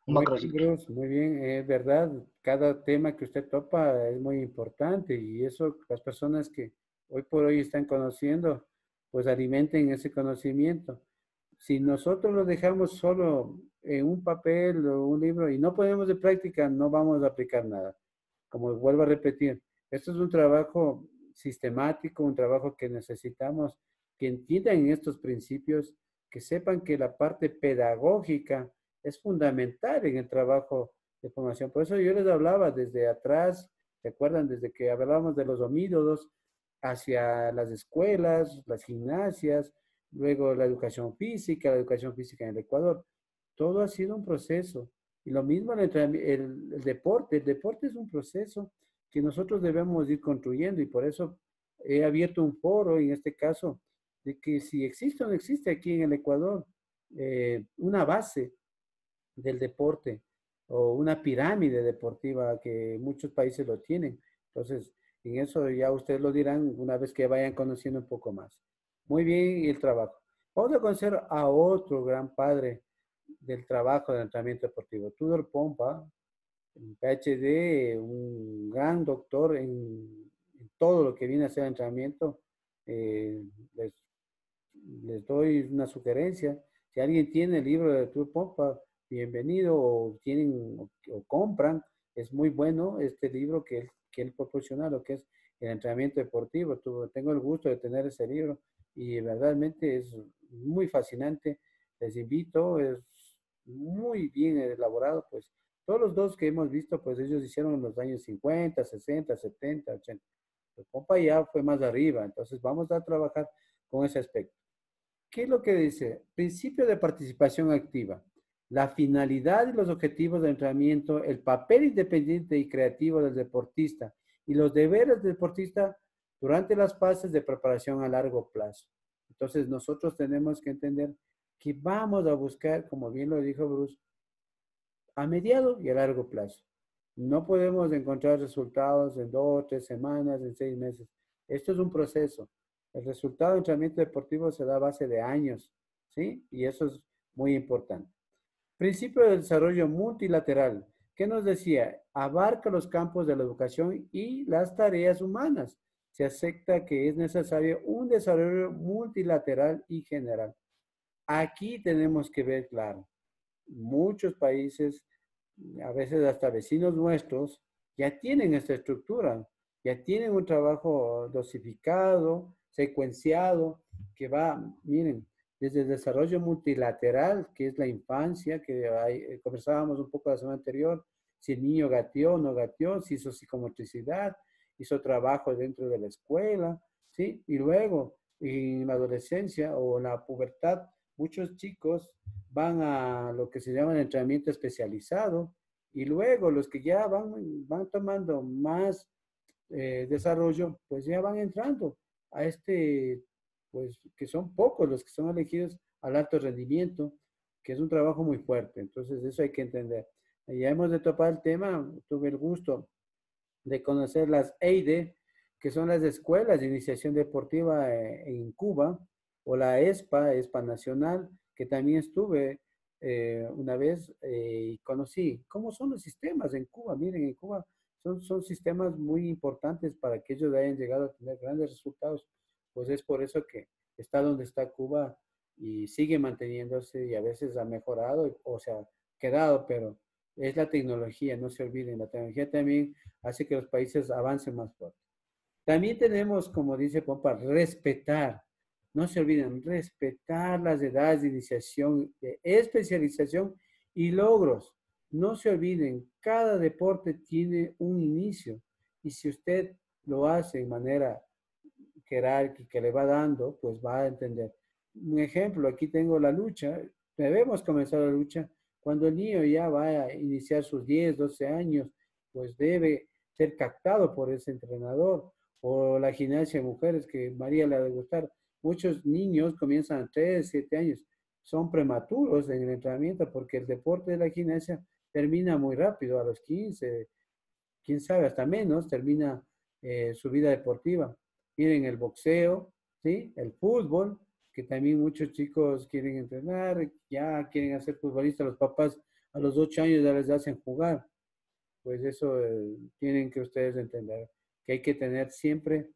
I: Un
A: Muy
I: macrociclo.
A: bien, Bruce, muy bien, es verdad. Cada tema que usted topa es muy importante y eso las personas que hoy por hoy están conociendo, pues alimenten ese conocimiento. Si nosotros lo dejamos solo en un papel o un libro y no ponemos de práctica, no vamos a aplicar nada. Como vuelvo a repetir, esto es un trabajo sistemático, un trabajo que necesitamos que entiendan estos principios, que sepan que la parte pedagógica es fundamental en el trabajo de formación. Por eso yo les hablaba desde atrás, ¿se acuerdan? Desde que hablábamos de los homínidos hacia las escuelas, las gimnasias, luego la educación física en el Ecuador. Todo ha sido un proceso. Y lo mismo el deporte. El deporte es un proceso que nosotros debemos ir construyendo y por eso he abierto un foro, en este caso, de que si existe o no existe aquí en el Ecuador una base del deporte o una pirámide deportiva que muchos países lo tienen. Entonces, en eso ya ustedes lo dirán una vez que vayan conociendo un poco más. Muy bien, y el trabajo. Vamos a conocer a otro gran padre del trabajo de entrenamiento deportivo, Tudor Pompa, un PhD, un gran doctor en todo lo que viene a ser entrenamiento. Les doy una sugerencia. Si alguien tiene el libro de Tudor Pompa, bienvenido, o tienen o compran, es muy bueno este libro que él proporciona, lo que es el entrenamiento deportivo. Tengo el gusto de tener ese libro y verdaderamente es muy fascinante. Les invito, es muy bien elaborado, pues todos los dos que hemos visto, pues ellos hicieron en los años 50, 60, 70, 80. El compa ya fue más arriba, entonces vamos a trabajar con ese aspecto. ¿Qué es lo que dice? Principio de participación activa. La finalidad y los objetivos del entrenamiento, el papel independiente y creativo del deportista y los deberes del deportista durante las fases de preparación a largo plazo. Entonces nosotros tenemos que entender que vamos a buscar, como bien lo dijo Bruce, a mediano y a largo plazo. No podemos encontrar resultados en 2, 3 semanas, en 6 meses. Esto es un proceso. El resultado del entrenamiento deportivo se da a base de años, ¿sí? Y eso es muy importante. Principio del desarrollo multilateral. ¿Qué nos decía? Abarca los campos de la educación y las tareas humanas. Se acepta que es necesario un desarrollo multilateral y general. Aquí tenemos que ver claro. Muchos países, a veces hasta vecinos nuestros, ya tienen esta estructura, ya tienen un trabajo dosificado, secuenciado, que va, miren, desde el desarrollo multilateral, que es la infancia, que conversábamos un poco la semana anterior, si el niño gateó o no gateó, si hizo psicomotricidad, hizo trabajo dentro de la escuela, ¿sí? Y luego, en la adolescencia o en la pubertad, muchos chicos van a lo que se llama el entrenamiento especializado y luego los que ya van tomando más desarrollo, pues ya van entrando a pues que son pocos los que son elegidos al alto rendimiento, que es un trabajo muy fuerte. Entonces eso hay que entender. Ya hemos de topar el tema, tuve el gusto de conocer las EIDE, que son las escuelas de iniciación deportiva en Cuba, o la ESPA Nacional, que también estuve una vez y conocí cómo son los sistemas en Cuba. Miren, en Cuba son sistemas muy importantes para que ellos hayan llegado a tener grandes resultados. Pues es por eso que está donde está Cuba y sigue manteniéndose y a veces ha mejorado o se ha quedado, pero es la tecnología, no se olviden, la tecnología también hace que los países avancen más fuerte. También tenemos, como dice Pompa, respetar. No se olviden, respetar las edades de iniciación, de especialización y logros. No se olviden, cada deporte tiene un inicio y si usted lo hace de manera jerárquica, le va dando, pues va a entender. un ejemplo, aquí tengo la lucha, debemos comenzar la lucha. Cuando el niño ya va a iniciar sus 10, 12 años, pues debe ser captado por ese entrenador. O la gimnasia de mujeres, que María le ha de gustar. Muchos niños comienzan a 3, 7 años. Son prematuros en el entrenamiento porque el deporte de la gimnasia termina muy rápido, a los 15, quién sabe, hasta menos, termina su vida deportiva. Miren el boxeo, ¿sí? El fútbol, que también muchos chicos quieren entrenar, ya quieren hacer futbolistas, los papás a los 8 años ya les hacen jugar. Pues eso tienen que ustedes entender, que hay que tener siempre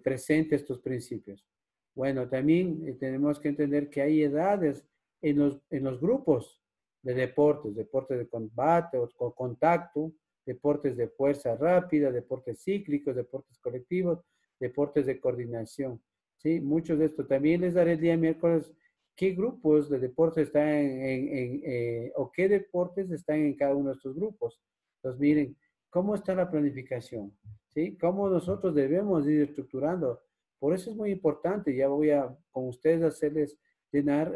A: presente estos principios. Bueno, también tenemos que entender que hay edades en los grupos de deportes, deportes de combate o contacto, deportes de fuerza rápida, deportes cíclicos, deportes colectivos, deportes de coordinación. ¿Sí? Muchos de estos. También les daré el día miércoles qué grupos de deportes están o qué deportes están en cada uno de estos grupos. Entonces, miren, ¿cómo está la planificación? ¿Sí? ¿Cómo nosotros debemos ir estructurando? Por eso es muy importante. Ya voy a, con ustedes, hacerles llenar,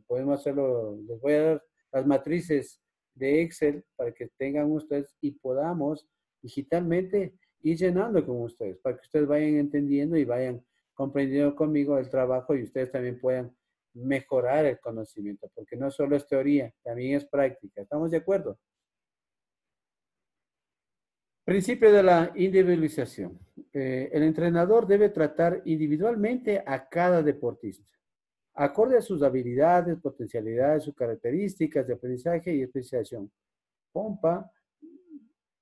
A: podemos hacerlo, les voy a dar las matrices de Excel para que tengan ustedes y podamos digitalmente ir llenando con ustedes, para que ustedes vayan entendiendo y vayan comprendiendo conmigo el trabajo y ustedes también puedan mejorar el conocimiento, porque no solo es teoría, también es práctica. ¿Estamos de acuerdo? Principio de la individualización. El entrenador debe tratar individualmente a cada deportista, acorde a sus habilidades, potencialidades, sus características de aprendizaje y especialización. Pompa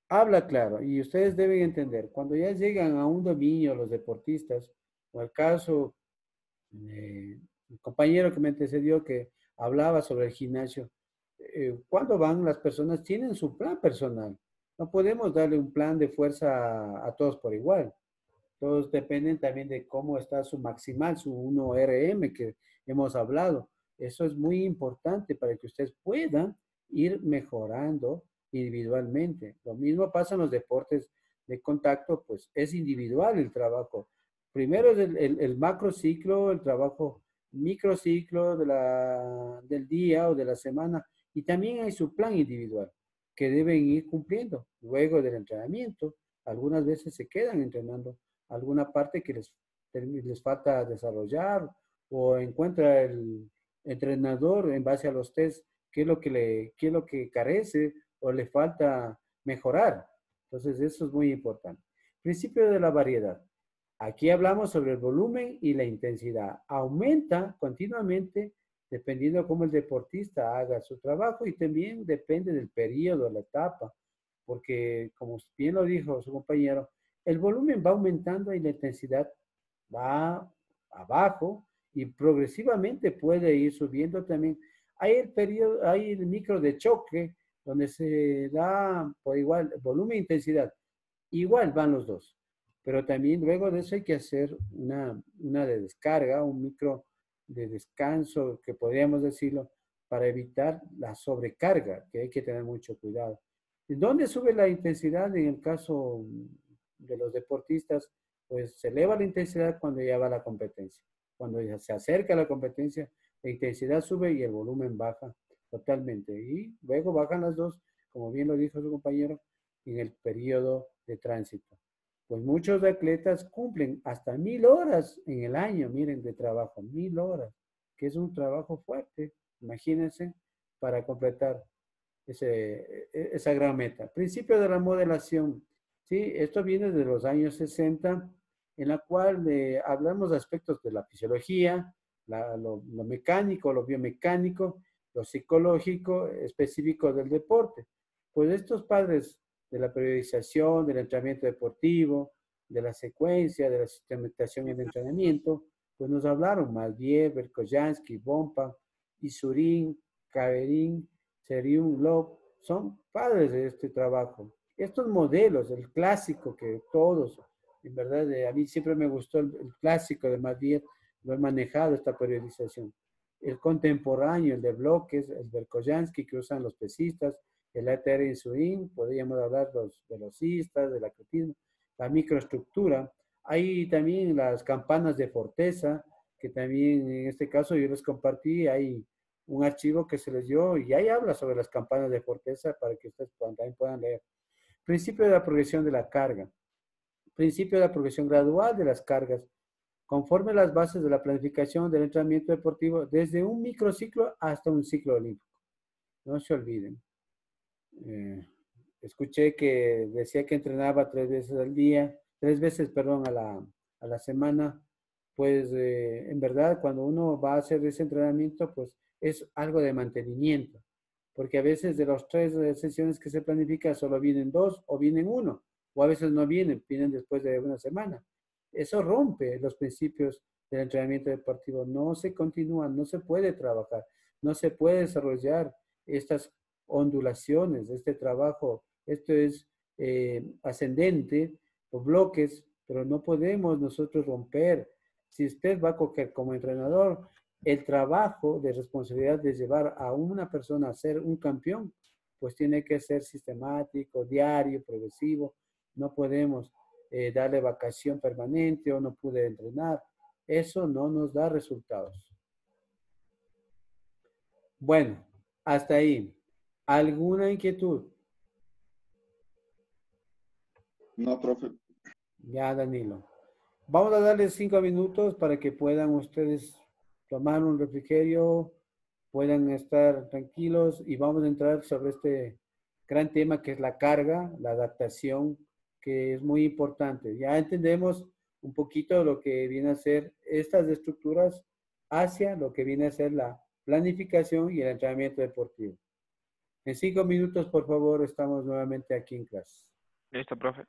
A: habla claro y ustedes deben entender, cuando ya llegan a un dominio los deportistas, o el caso, el compañero que me antecedió que hablaba sobre el gimnasio, cuando van las personas tienen su plan personal. No podemos darle un plan de fuerza a todos por igual. Todos dependen también de cómo está su maximal, su 1RM que hemos hablado. Eso es muy importante para que ustedes puedan ir mejorando individualmente. Lo mismo pasa en los deportes de contacto, pues es individual el trabajo. Primero es el macrociclo, el trabajo microciclo del día o de la semana, y también hay su plan individual que deben ir cumpliendo. Luego del entrenamiento, algunas veces se quedan entrenando alguna parte que les falta desarrollar o encuentra el entrenador en base a los test qué es lo que carece o le falta mejorar. Entonces, eso es muy importante. Principio de la variedad. Aquí hablamos sobre el volumen y la intensidad. Aumenta continuamente dependiendo cómo el deportista haga su trabajo y también depende del periodo, la etapa, porque como bien lo dijo su compañero, el volumen va aumentando y la intensidad va abajo y progresivamente puede ir subiendo también. Hay el periodo, hay el micro de choque donde se da por igual volumen e intensidad. Igual van los dos, pero también luego de eso hay que hacer una de descarga, un micro de descanso, que podríamos decirlo, para evitar la sobrecarga, que hay que tener mucho cuidado. ¿Dónde sube la intensidad en el caso de los deportistas? Pues se eleva la intensidad cuando ya va la competencia. Cuando ya se acerca a la competencia, la intensidad sube y el volumen baja totalmente. Y luego bajan las dos, como bien lo dijo su compañero, en el periodo de tránsito. Pues muchos atletas cumplen hasta 1000 horas en el año, miren, de trabajo, 1000 horas, que es un trabajo fuerte, imagínense, para completar esa gran meta. Principio de la modelación, ¿sí? Esto viene de los años 60, en la cual hablamos de aspectos de la fisiología, lo mecánico, lo biomecánico, lo psicológico, específico del deporte. Pues estos padres de la periodización, del entrenamiento deportivo, de la secuencia, de la sistematización en el entrenamiento, pues nos hablaron Malvier, Berkoyansky, Bompa, Isurin, Kaverin, Seriun, Love, son padres de este trabajo. Estos modelos, el clásico que todos, en verdad, a mí siempre me gustó el clásico de Malvier, lo he manejado esta periodización. El contemporáneo, el de bloques, el Berkoyansky que usan los pesistas, el ATR Insulin, podríamos hablar de los velocistas, del atletismo, la microestructura. Hay también las campanas de Forteza, que también en este caso yo les compartí, hay un archivo que se les dio y ahí habla sobre las campanas de fortaleza para que ustedes también puedan leer. Principio de la progresión de la carga. Principio de la progresión gradual de las cargas, conforme las bases de la planificación del entrenamiento deportivo desde un microciclo hasta un ciclo olímpico. No se olviden. Escuché que decía que entrenaba 3 veces al día, 3 veces, perdón, a la semana. Pues en verdad, cuando uno va a hacer ese entrenamiento, pues es algo de mantenimiento, porque a veces de las 3 sesiones que se planifica solo vienen 2 o vienen 1, o a veces no vienen, vienen después de una semana. Eso rompe los principios del entrenamiento deportivo. No se continúa, no se puede trabajar, no se puede desarrollar estas ondulaciones, este trabajo. Esto es ascendente o bloques, pero no podemos nosotros romper. Si usted va a coger como entrenador el trabajo de responsabilidad de llevar a una persona a ser un campeón, pues tiene que ser sistemático, diario, progresivo. No podemos darle vacación permanente o no pude entrenar. Eso no nos da resultados. Bueno, hasta ahí. ¿Alguna inquietud?
K: No, profe.
A: Ya, Danilo. Vamos a darles 5 minutos para que puedan ustedes tomar un refrigerio, puedan estar tranquilos y vamos a entrar sobre este gran tema que es la carga, la adaptación, que es muy importante. Ya entendemos un poquito lo que viene a ser estas estructuras hacia lo que viene a ser la planificación y el entrenamiento deportivo. En 5 minutos, por favor, estamos nuevamente aquí en clase.
L: Listo, profe.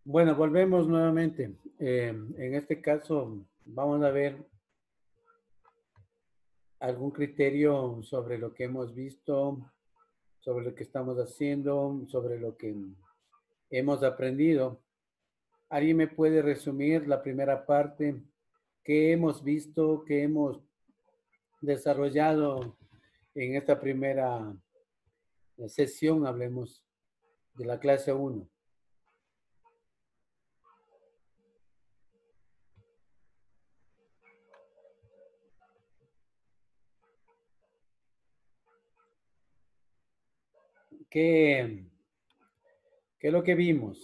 A: Bueno, volvemos nuevamente. En este caso, vamos a ver algún criterio sobre lo que hemos visto, sobre lo que estamos haciendo, sobre lo que hemos aprendido. ¿Alguien me puede resumir la primera parte? ¿Qué hemos visto, qué hemos desarrollado en esta primera sesión? Hablemos de la clase 1. ¿Qué es lo que vimos?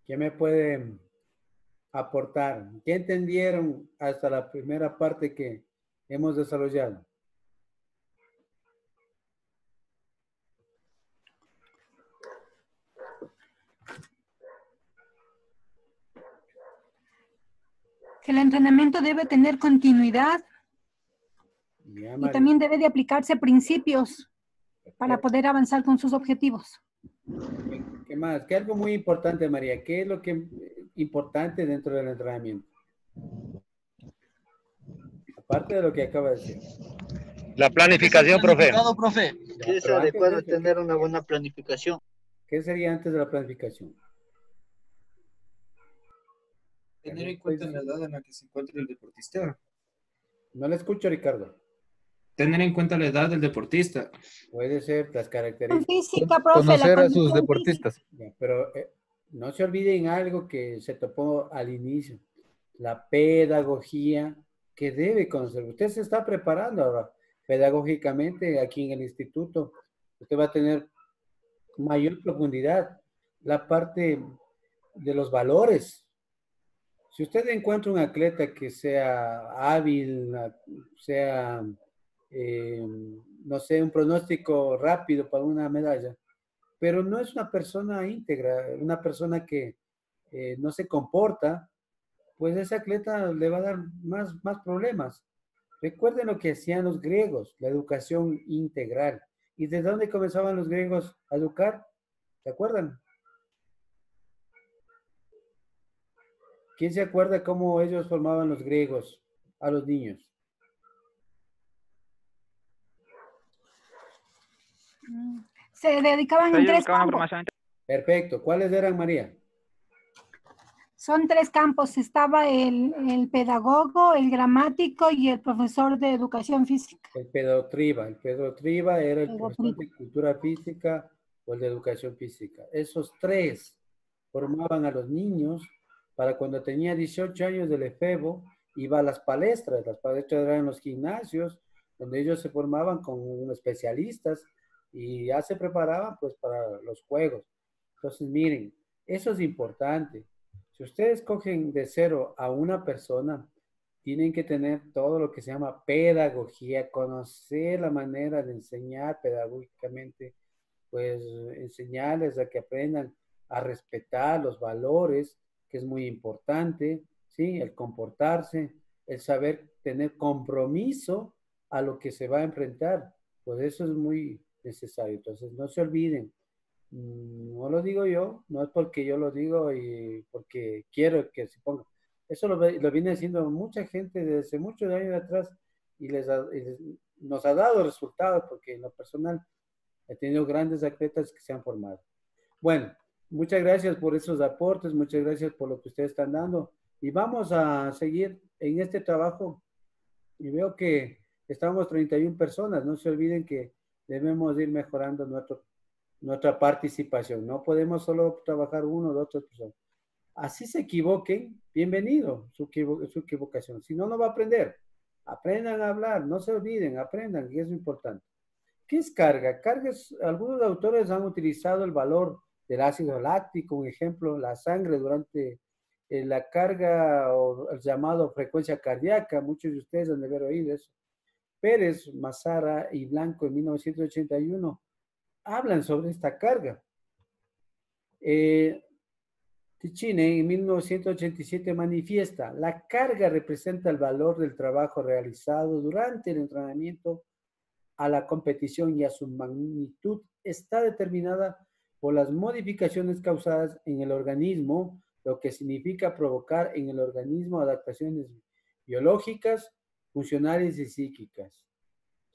A: ¿Qué me puede aportar? ¿Qué entendieron hasta la primera parte que hemos desarrollado?
H: Que el entrenamiento debe tener continuidad
A: Ya,
H: y también debe de aplicarse principios para poder avanzar con sus objetivos.
A: ¿Qué más? ¿Qué algo muy importante, María? ¿Qué es lo que importante dentro del entrenamiento? Aparte de lo que acaba de decir.
D: La planificación, profe.
E: profe. Que es adecuado tener una buena planificación.
A: ¿Qué sería antes de la planificación?
L: Tener en cuenta la edad en la que se encuentra el deportista.
A: No le escucho, Ricardo.
L: Tener en cuenta la edad del deportista.
A: Puede ser las características.
H: Física, profe,
M: Conocer
H: la
M: a sus
H: condición
M: deportistas.
A: Ya, pero no se olviden algo que se topó al inicio. La pedagogía que debe conocer. Usted se está preparando ahora pedagógicamente aquí en el instituto. Usted va a tener mayor profundidad. La parte de los valores. Si usted encuentra un atleta que sea hábil, sea, no sé, un pronóstico rápido para una medalla, pero no es una persona íntegra, una persona que no se comporta, pues ese atleta le va a dar más problemas. Recuerden lo que hacían los griegos, la educación integral. ¿Y de dónde comenzaban los griegos a educar? ¿Se acuerdan? ¿Quién se acuerda cómo ellos formaban los griegos a los niños?
H: se dedicaban en tres campos.
A: Perfecto. ¿Cuáles eran, María?
H: Son tres campos. Estaba el pedagogo, el gramático y el profesor de educación física.
A: El pedotriba. El pedotriba era el profesor de cultura física o el de educación física. Esos tres formaban a los niños para cuando tenía 18 años del efebo, iba a las palestras. Las palestras eran los gimnasios donde ellos se formaban con especialistas y ya se preparaban pues para los juegos. Entonces, miren, eso es importante. Si ustedes cogen de cero a una persona, tienen que tener todo lo que se llama pedagogía, conocer la manera de enseñar pedagógicamente, pues enseñarles a que aprendan a respetar los valores, que es muy importante, ¿sí? El comportarse, el saber tener compromiso a lo que se va a enfrentar, pues eso es muy necesario. Entonces, no se olviden, no lo digo yo, no es porque yo lo digo y porque quiero que se ponga. Eso lo viene haciendo mucha gente desde muchos años atrás y nos ha dado resultados porque en lo personal he tenido grandes atletas que se han formado. Bueno, muchas gracias por esos aportes, muchas gracias por lo que ustedes están dando y vamos a seguir en este trabajo y veo que estamos 31 personas, no se olviden que debemos ir mejorando nuestra participación, no podemos solo trabajar uno o dos personas. Así se equivoquen, bienvenido su equivocación, si no, no va a aprender. Aprendan a hablar, no se olviden, aprendan, que es importante. ¿Qué es carga? Carga es, algunos autores han utilizado el valor del ácido láctico, un ejemplo, la sangre durante la carga o el llamado frecuencia cardíaca, muchos de ustedes han de haber oído eso. Pérez, Mazara y Blanco en 1981 hablan sobre esta carga. Ticine en 1987 manifiesta, la carga representa el valor del trabajo realizado durante el entrenamiento a la competición y a su magnitud está determinada por las modificaciones causadas en el organismo, lo que significa provocar en el organismo adaptaciones biológicas, funcionales y psíquicas.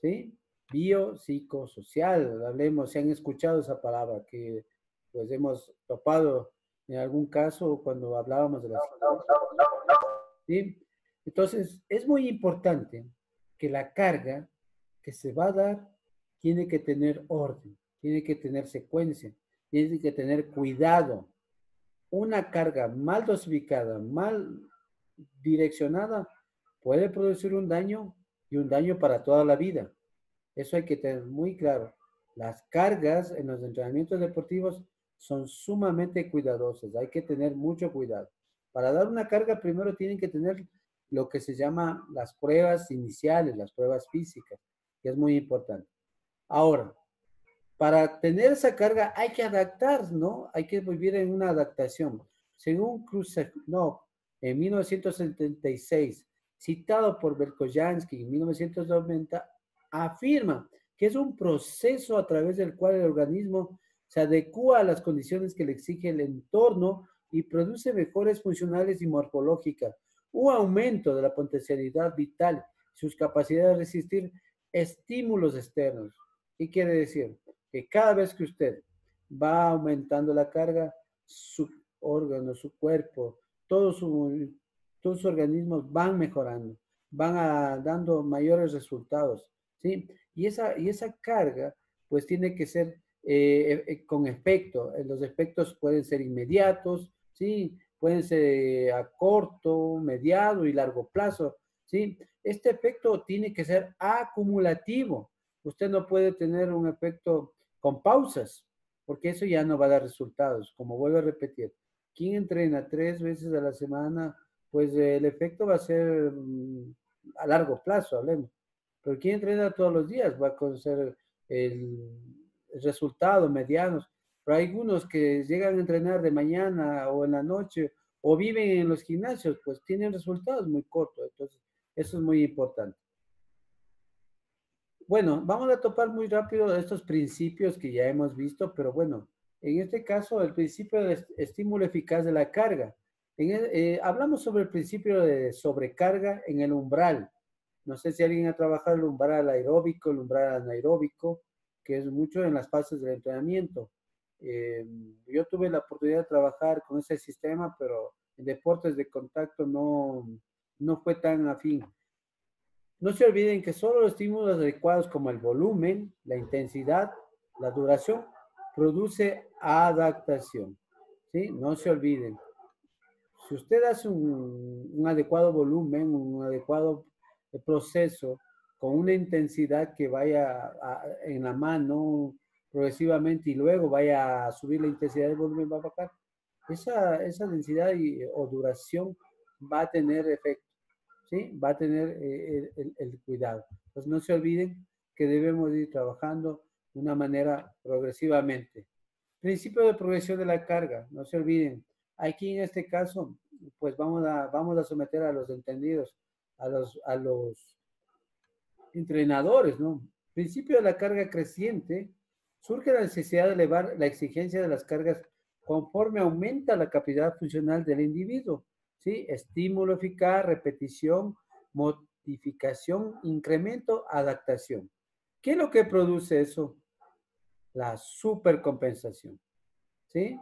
A: ¿Sí? Biopsicosocial, hablemos, si han escuchado esa palabra que pues hemos topado en algún caso cuando hablábamos de la psicología. ¿Sí? Entonces, es muy importante que la carga que se va a dar tiene que tener orden, tiene que tener secuencia, tiene que tener cuidado. Una carga mal dosificada, mal direccionada, puede producir un daño y un daño para toda la vida. Eso hay que tener muy claro. Las cargas en los entrenamientos deportivos son sumamente cuidadosas. Hay que tener mucho cuidado. Para dar una carga, primero tienen que tener lo que se llama las pruebas iniciales, las pruebas físicas, que es muy importante. Ahora, para tener esa carga hay que adaptar, ¿no? Hay que vivir en una adaptación. Según Krusakov, en 1976, citado por Berkoyansky en 1990, afirma que es un proceso a través del cual el organismo se adecua a las condiciones que le exige el entorno y produce mejoras funcionales y morfológicas, un aumento de la potencialidad vital, sus capacidades de resistir estímulos externos. ¿Qué quiere decir? Que cada vez que usted va aumentando la carga, su órgano, su cuerpo, todos sus organismos van mejorando, van dando mayores resultados, ¿sí? Y esa carga, pues tiene que ser con efecto. Los efectos pueden ser inmediatos, ¿sí? Pueden ser a corto, mediano y largo plazo, ¿sí? Este efecto tiene que ser acumulativo. Usted no puede tener un efecto con pausas, porque eso ya no va a dar resultados. Como vuelvo a repetir, quien entrena 3 veces a la semana, pues el efecto va a ser a largo plazo, hablemos. Pero quien entrena todos los días va a conocer el resultado medianos. Pero hay algunos que llegan a entrenar de mañana o en la noche o viven en los gimnasios, pues tienen resultados muy cortos. Entonces, eso es muy importante. Bueno, vamos a topar muy rápido estos principios que ya hemos visto, pero bueno, en este caso el principio de estímulo eficaz de la carga. Hablamos sobre el principio de sobrecarga en el umbral. No sé si alguien ha trabajado el umbral aeróbico, el umbral anaeróbico, que es mucho en las fases del entrenamiento. Yo tuve la oportunidad de trabajar con ese sistema, pero en deportes de contacto no fue tan afín. No se olviden que solo los estímulos adecuados como el volumen, la intensidad, la duración, produce adaptación. ¿Sí? No se olviden. Si usted hace un adecuado volumen, un adecuado proceso, con una intensidad que vaya en la mano progresivamente y luego vaya a subir la intensidad del volumen, va a bajar, esa densidad o duración va a tener efecto. ¿Sí? Va a tener el cuidado. Pues no se olviden que debemos ir trabajando de una manera progresivamente. Principio de progresión de la carga, no se olviden. Aquí en este caso, pues vamos a someter a los entendidos, a los entrenadores, ¿no? Principio de la carga creciente, surge la necesidad de elevar la exigencia de las cargas conforme aumenta la capacidad funcional del individuo. ¿Sí? Estímulo eficaz, repetición, modificación, incremento, adaptación. ¿Qué es lo que produce eso? La supercompensación. ¿Sí?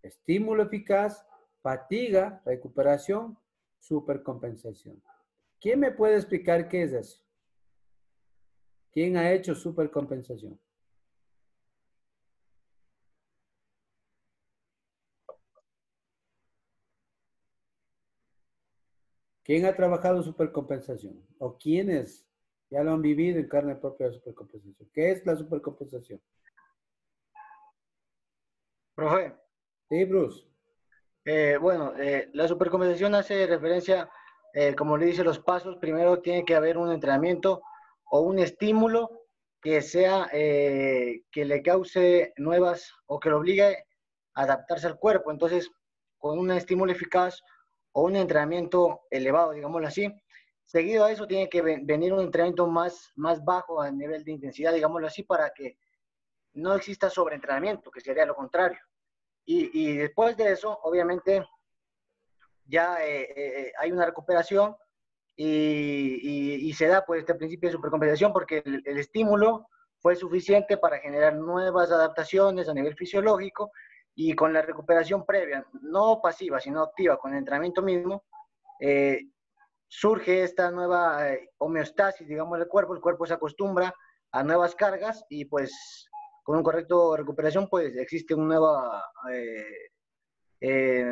A: Estímulo eficaz, fatiga, recuperación, supercompensación. ¿Quién me puede explicar qué es eso? ¿Quién ha hecho supercompensación? ¿Quién ha trabajado supercompensación? ¿O quiénes ya lo han vivido en carne propia la supercompensación? ¿Qué es la supercompensación?
I: Profe.
A: Sí, Bruce.
I: La supercompensación hace referencia, como le dice, los pasos. Primero tiene que haber un entrenamiento o un estímulo que sea, que le cause nuevas o que lo obligue a adaptarse al cuerpo. Entonces, con un estímulo eficaz o un entrenamiento elevado, digámoslo así, seguido a eso tiene que venir un entrenamiento más bajo a nivel de intensidad, digámoslo así, para que no exista sobreentrenamiento, que sería lo contrario. Y después de eso, obviamente, ya hay una recuperación y se da pues este principio de supercompensación porque el estímulo fue suficiente para generar nuevas adaptaciones a nivel fisiológico y con la recuperación previa, no pasiva, sino activa, con el entrenamiento mismo, surge esta nueva homeostasis, digamos, del cuerpo. El cuerpo se acostumbra a nuevas cargas y pues con un correcto recuperación pues existe una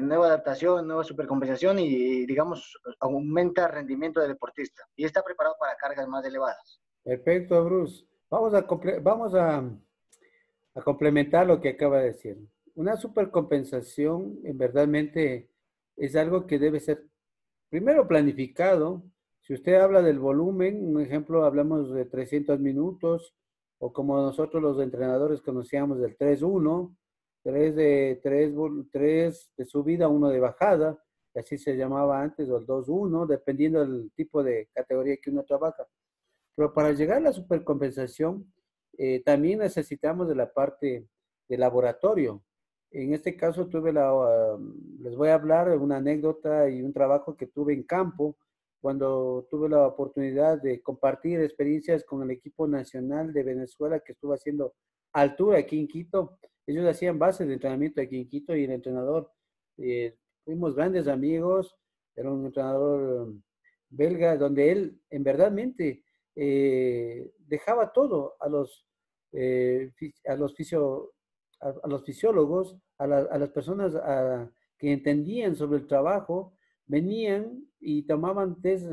I: nueva adaptación, nueva supercompensación y, digamos, aumenta el rendimiento del deportista y está preparado para cargas más elevadas.
A: Perfecto, Bruce. Vamos a complementar lo que acaba de decir. Una supercompensación, en verdadmente, es algo que debe ser primero planificado. Si usted habla del volumen, un ejemplo, hablamos de 300 minutos, o como nosotros los entrenadores conocíamos del 3-1, 3 de subida, 1 de bajada, y así se llamaba antes, o el 2-1, dependiendo del tipo de categoría que uno trabaja. Pero para llegar a la supercompensación, también necesitamos de la parte de laboratorio. En este caso les voy a hablar de una anécdota y un trabajo que tuve en campo cuando tuve la oportunidad de compartir experiencias con el equipo nacional de Venezuela que estuvo haciendo altura aquí en Quito. Ellos hacían bases de entrenamiento aquí en Quito y el entrenador, fuimos grandes amigos, era un entrenador belga donde él en verdadmente dejaba todo a los fisiólogos, a las personas que entendían sobre el trabajo, venían y tomaban test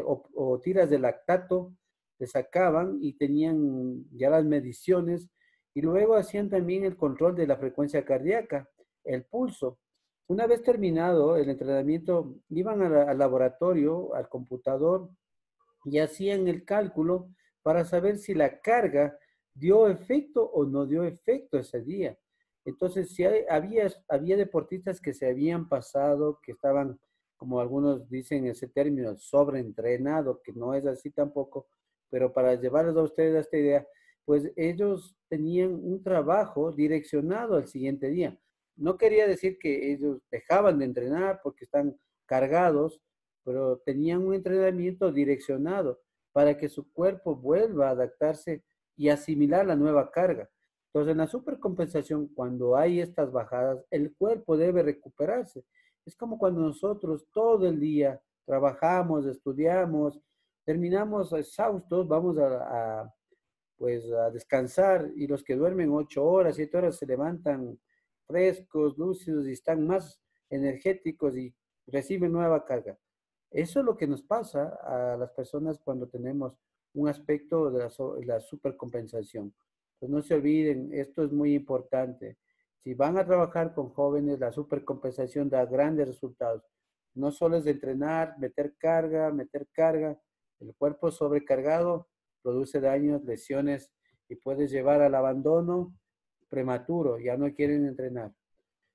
A: o tiras de lactato, le sacaban y tenían ya las mediciones y luego hacían también el control de la frecuencia cardíaca, el pulso. Una vez terminado el entrenamiento, iban al laboratorio, al computador y hacían el cálculo para saber si la carga dio efecto o no dio efecto ese día. Entonces, si había deportistas que se habían pasado, que estaban, como algunos dicen ese término, sobreentrenado, que no es así tampoco, pero para llevarles a ustedes a esta idea, pues ellos tenían un trabajo direccionado al siguiente día. No quería decir que ellos dejaban de entrenar porque están cargados, pero tenían un entrenamiento direccionado para que su cuerpo vuelva a adaptarse y asimilar la nueva carga. Entonces, en la supercompensación, cuando hay estas bajadas, el cuerpo debe recuperarse. Es como cuando nosotros todo el día trabajamos, estudiamos, terminamos exhaustos, vamos pues, a descansar y los que duermen 8 horas, 7 horas se levantan frescos, lúcidos y están más energéticos y reciben nueva carga. Eso es lo que nos pasa a las personas cuando tenemos un aspecto de la supercompensación. Pues no se olviden, esto es muy importante. Si van a trabajar con jóvenes, la supercompensación da grandes resultados. No solo es de entrenar, meter carga. El cuerpo sobrecargado produce daños, lesiones y puede llevar al abandono prematuro. Ya no quieren entrenar.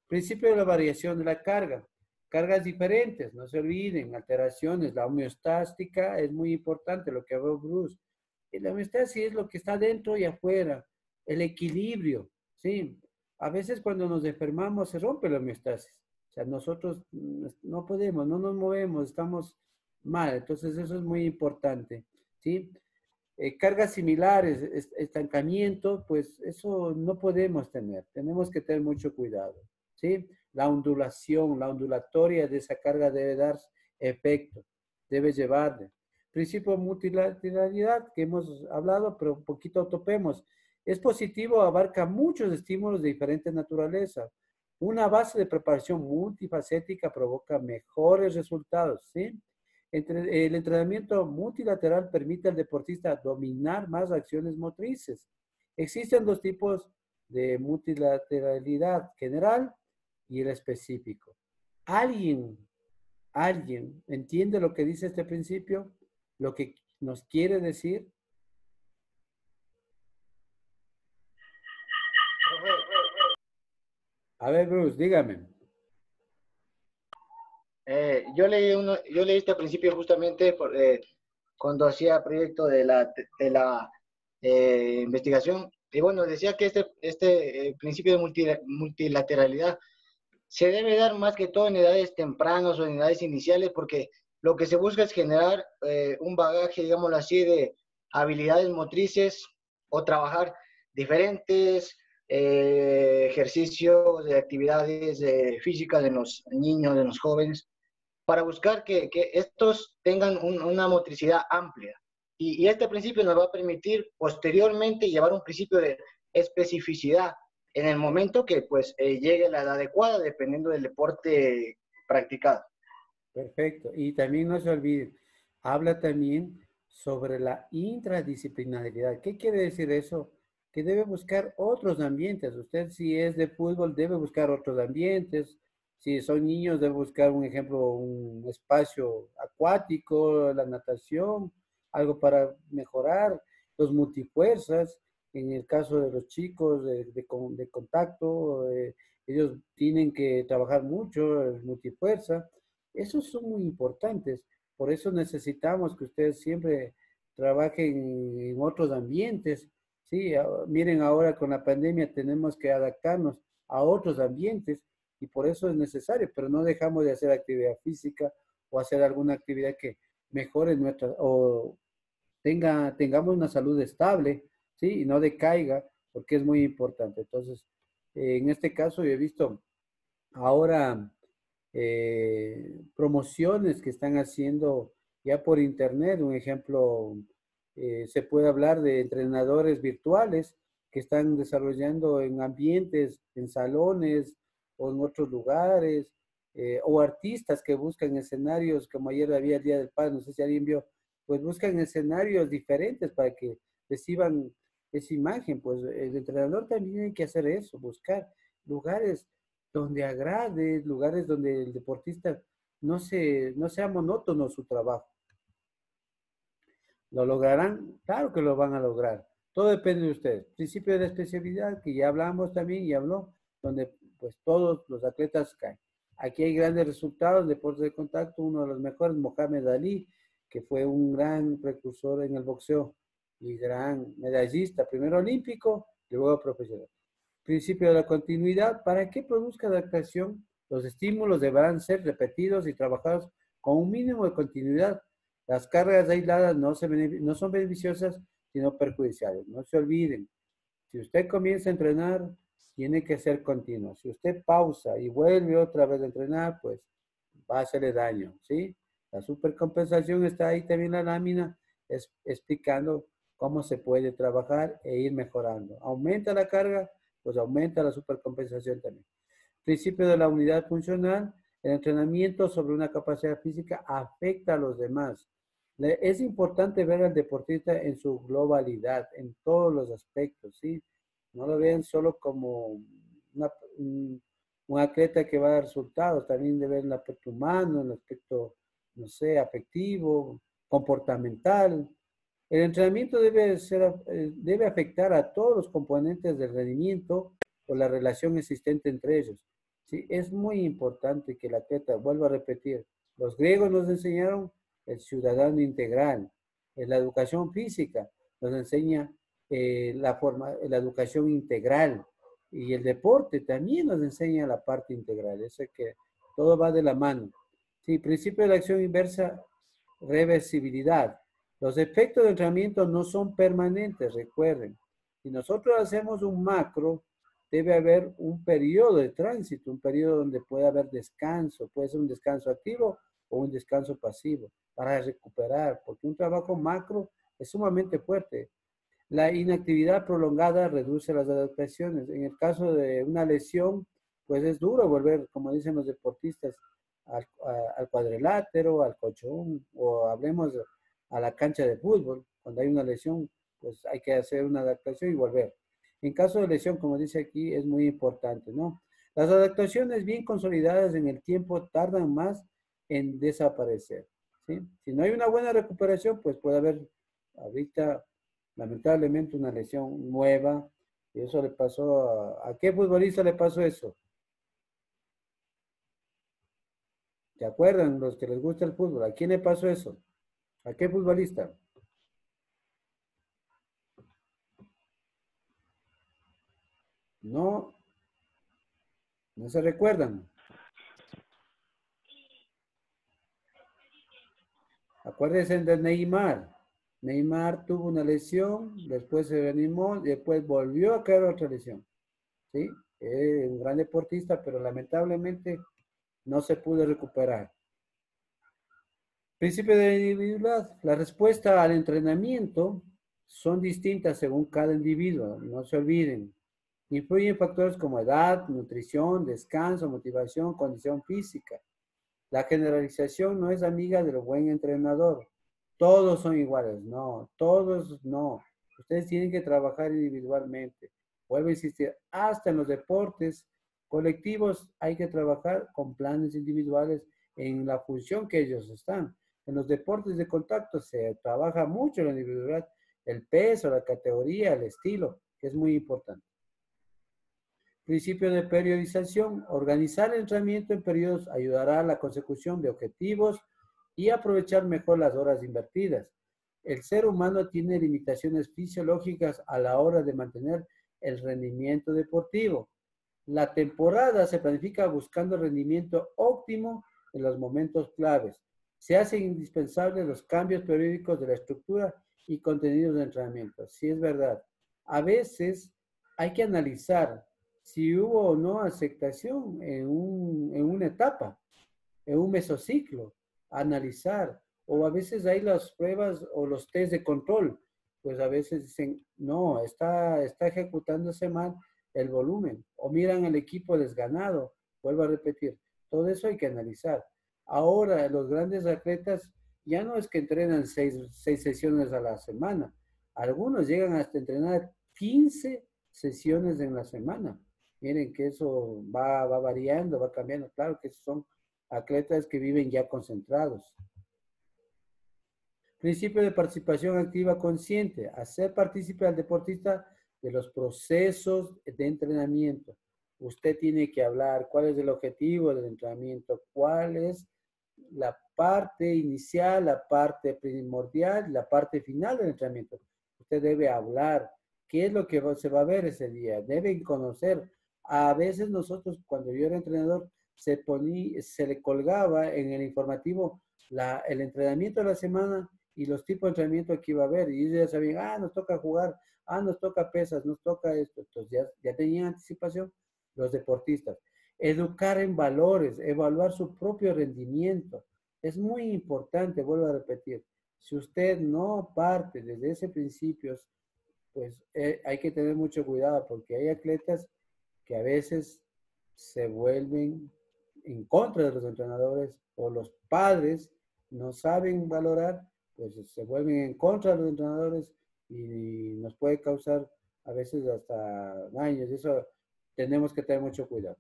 A: Principio de la variación de la carga. Cargas diferentes, no se olviden, alteraciones, la homeostática es muy importante, lo que habló Bruce. Y la homeostasis es lo que está dentro y afuera, el equilibrio, ¿sí? A veces cuando nos enfermamos se rompe la homeostasis, o sea, nosotros no podemos, no nos movemos, estamos mal, entonces eso es muy importante, ¿sí? Cargas similares, estancamiento, pues eso no podemos tener, tenemos que tener mucho cuidado, ¿sí? La ondulación, la ondulatoria de esa carga debe dar efecto, debe llevarle. Principio de multilateralidad que hemos hablado, pero un poquito topemos. Es positivo, abarca muchos estímulos de diferente naturaleza. Una base de preparación multifacética provoca mejores resultados, ¿sí? El entrenamiento multilateral permite al deportista dominar más acciones motrices. Existen 2 tipos de multilateralidad, general y el específico. ¿Alguien entiende lo que dice este principio? ¿Lo que nos quiere decir? A ver, Bruce, dígame.
I: Yo leí este principio justamente cuando hacía proyecto de la investigación. Y bueno, decía que este principio de multilateralidad se debe dar más que todo en edades tempranas o en edades iniciales, porque lo que se busca es generar un bagaje, digámoslo así, de habilidades motrices o trabajar diferentes ejercicios de actividades físicas de los niños, de los jóvenes, para buscar que estos tengan una motricidad amplia. Y este principio nos va a permitir posteriormente llevar un principio de especificidad en el momento que pues llegue la edad adecuada, dependiendo del deporte practicado.
A: Perfecto. Y también no se olviden, habla también sobre la intradisciplinaridad. ¿Qué quiere decir eso? Que debe buscar otros ambientes. Usted, si es de fútbol, debe buscar otros ambientes. Si son niños, debe buscar un ejemplo, un espacio acuático, la natación, algo para mejorar, los multifuerzas. En el caso de los chicos de contacto, ellos tienen que trabajar mucho, el multifuerza. Esos son muy importantes. Por eso necesitamos que ustedes siempre trabajen en otros ambientes. Sí, miren, ahora con la pandemia tenemos que adaptarnos a otros ambientes y por eso es necesario, pero no dejamos de hacer actividad física o hacer alguna actividad que mejore nuestra, o tengamos una salud estable, ¿sí? Y no decaiga, porque es muy importante. Entonces, en este caso yo he visto ahora promociones que están haciendo ya por internet. Un ejemplo, se puede hablar de entrenadores virtuales que están desarrollando en ambientes, en salones o en otros lugares, o artistas que buscan escenarios, como ayer había el Día del Padre, no sé si alguien vio, pues buscan escenarios diferentes para que reciban esa imagen. Pues el entrenador también tiene que hacer eso, buscar lugares donde agrade, lugares donde el deportista no sea monótono su trabajo. ¿Lo lograrán? Claro que lo van a lograr. Todo depende de ustedes. Principio de la especialidad, que ya hablamos también y habló, donde pues todos los atletas caen. Aquí hay grandes resultados en deportes de contacto. Uno de los mejores, Mohamed Ali, que fue un gran precursor en el boxeo y gran medallista, primero olímpico y luego profesional. Principio de la continuidad. Para que produzca adaptación, los estímulos deberán ser repetidos y trabajados con un mínimo de continuidad. Las cargas aisladas no son beneficiosas, sino perjudiciales. No se olviden, si usted comienza a entrenar, tiene que ser continuo. Si usted pausa y vuelve otra vez a entrenar, pues va a hacerle daño, ¿sí? La supercompensación está ahí también en la lámina, explicando cómo se puede trabajar e ir mejorando. Aumenta la carga, pues aumenta la supercompensación también. Principio de la unidad funcional. El entrenamiento sobre una capacidad física afecta a los demás. Es importante ver al deportista en su globalidad, en todos los aspectos, ¿sí? No lo vean solo como un atleta que va a dar resultados, también debe ver el aspecto humano, el aspecto, no sé, afectivo, comportamental. El entrenamiento debe afectar a todos los componentes del rendimiento o la relación existente entre ellos. ¿Sí? Es muy importante que el atleta, vuelva a repetir, los griegos nos enseñaron el ciudadano integral. En la educación física nos enseña la educación integral. Y el deporte también nos enseña la parte integral. Eso es que todo va de la mano. Sí, principio de la acción inversa, reversibilidad. Los efectos del entrenamiento no son permanentes, recuerden. Si nosotros hacemos un macro, debe haber un periodo de tránsito, un periodo donde puede haber descanso, puede ser un descanso activo o un descanso pasivo para recuperar, porque un trabajo macro es sumamente fuerte. La inactividad prolongada reduce las adaptaciones. En el caso de una lesión, pues es duro volver, como dicen los deportistas, al cuadrilátero, al colchón, o hablemos a la cancha de fútbol. Cuando hay una lesión, pues hay que hacer una adaptación y volver. En caso de lesión, como dice aquí, es muy importante, ¿no? Las adaptaciones bien consolidadas en el tiempo tardan más en desaparecer, ¿sí? Si no hay una buena recuperación, pues puede haber ahorita, lamentablemente, una lesión nueva. Y eso le pasó ¿a qué futbolista le pasó eso? ¿Se acuerdan los que les gusta el fútbol? ¿A quién le pasó eso? ¿A qué futbolista? No, no se recuerdan. Acuérdense de Neymar. Neymar tuvo una lesión, después se reanimó, después volvió a caer otra lesión. ¿Sí? Es un gran deportista, pero lamentablemente no se pudo recuperar. Principio de individualidad. La respuesta al entrenamiento son distintas según cada individuo, no se olviden. Influyen factores como edad, nutrición, descanso, motivación, condición física. La generalización no es amiga del buen entrenador. Todos son iguales, no, todos no. Ustedes tienen que trabajar individualmente. Vuelvo a insistir, hasta en los deportes colectivos hay que trabajar con planes individuales en la función que ellos están. En los deportes de contacto se trabaja mucho la individualidad, el peso, la categoría, el estilo, que es muy importante. Principio de periodización. Organizar el entrenamiento en periodos ayudará a la consecución de objetivos y aprovechar mejor las horas invertidas. El ser humano tiene limitaciones fisiológicas a la hora de mantener el rendimiento deportivo. La temporada se planifica buscando rendimiento óptimo en los momentos claves. Se hacen indispensables los cambios periódicos de la estructura y contenidos de entrenamiento. Sí, es verdad. A veces hay que analizar si hubo o no aceptación en una etapa, en un mesociclo, analizar. O a veces hay las pruebas o los test de control. Pues a veces dicen, no, está ejecutándose mal el volumen. O miran el equipo desganado. Vuelvo a repetir. Todo eso hay que analizar. Ahora, los grandes atletas ya no es que entrenan 6 sesiones a la semana. Algunos llegan hasta entrenar 15 sesiones en la semana. Miren que eso va variando, va cambiando. Claro que son atletas que viven ya concentrados. Principio de participación activa consciente. Hacer partícipe al deportista de los procesos de entrenamiento. Usted tiene que hablar cuál es el objetivo del entrenamiento, cuál es la parte inicial, la parte primordial, la parte final del entrenamiento. Usted debe hablar qué es lo que se va a ver ese día. Deben conocer. A veces nosotros, cuando yo era entrenador, se le colgaba en el informativo el entrenamiento de la semana y los tipos de entrenamiento que iba a haber. Y ellos ya sabían, nos toca jugar, nos toca pesas, nos toca esto. Entonces ya tenían anticipación los deportistas. Educar en valores, evaluar su propio rendimiento. Es muy importante, vuelvo a repetir. Si usted no parte desde ese principio, pues hay que tener mucho cuidado porque hay atletas que a veces se vuelven en contra de los entrenadores o los padres no saben valorar, pues se vuelven en contra de los entrenadores y nos puede causar a veces hasta daños. Eso tenemos que tener mucho cuidado.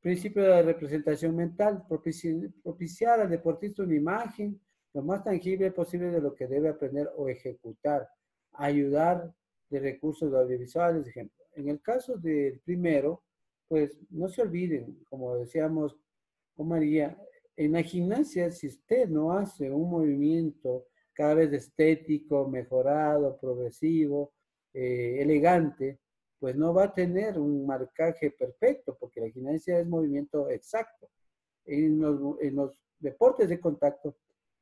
A: Principio de la representación mental, propiciar al deportista una imagen lo más tangible posible de lo que debe aprender o ejecutar, ayudar de recursos audiovisuales, ejemplo. En el caso del primero, pues no se olviden, como decíamos con María, en la gimnasia, si usted no hace un movimiento cada vez estético, mejorado, progresivo, elegante, pues no va a tener un marcaje perfecto, porque la gimnasia es movimiento exacto. En los deportes de contacto,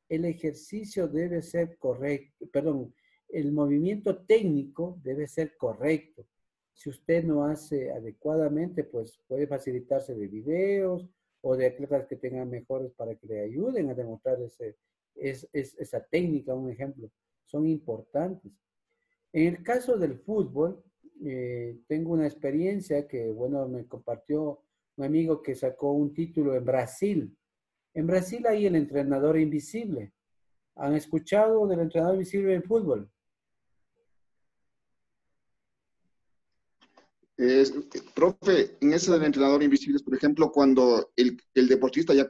A: el ejercicio debe ser correcto, perdón, el movimiento técnico debe ser correcto. Si usted no hace adecuadamente, pues puede facilitarse de videos o de atletas que tengan mejores para que le ayuden a demostrar esa técnica, un ejemplo. Son importantes. En el caso del fútbol, tengo una experiencia que, bueno, me compartió un amigo que sacó un título en Brasil. En Brasil hay el entrenador invisible. ¿Han escuchado del entrenador invisible en fútbol?
K: Profe, en ese del entrenador invisible, por ejemplo, cuando el deportista ya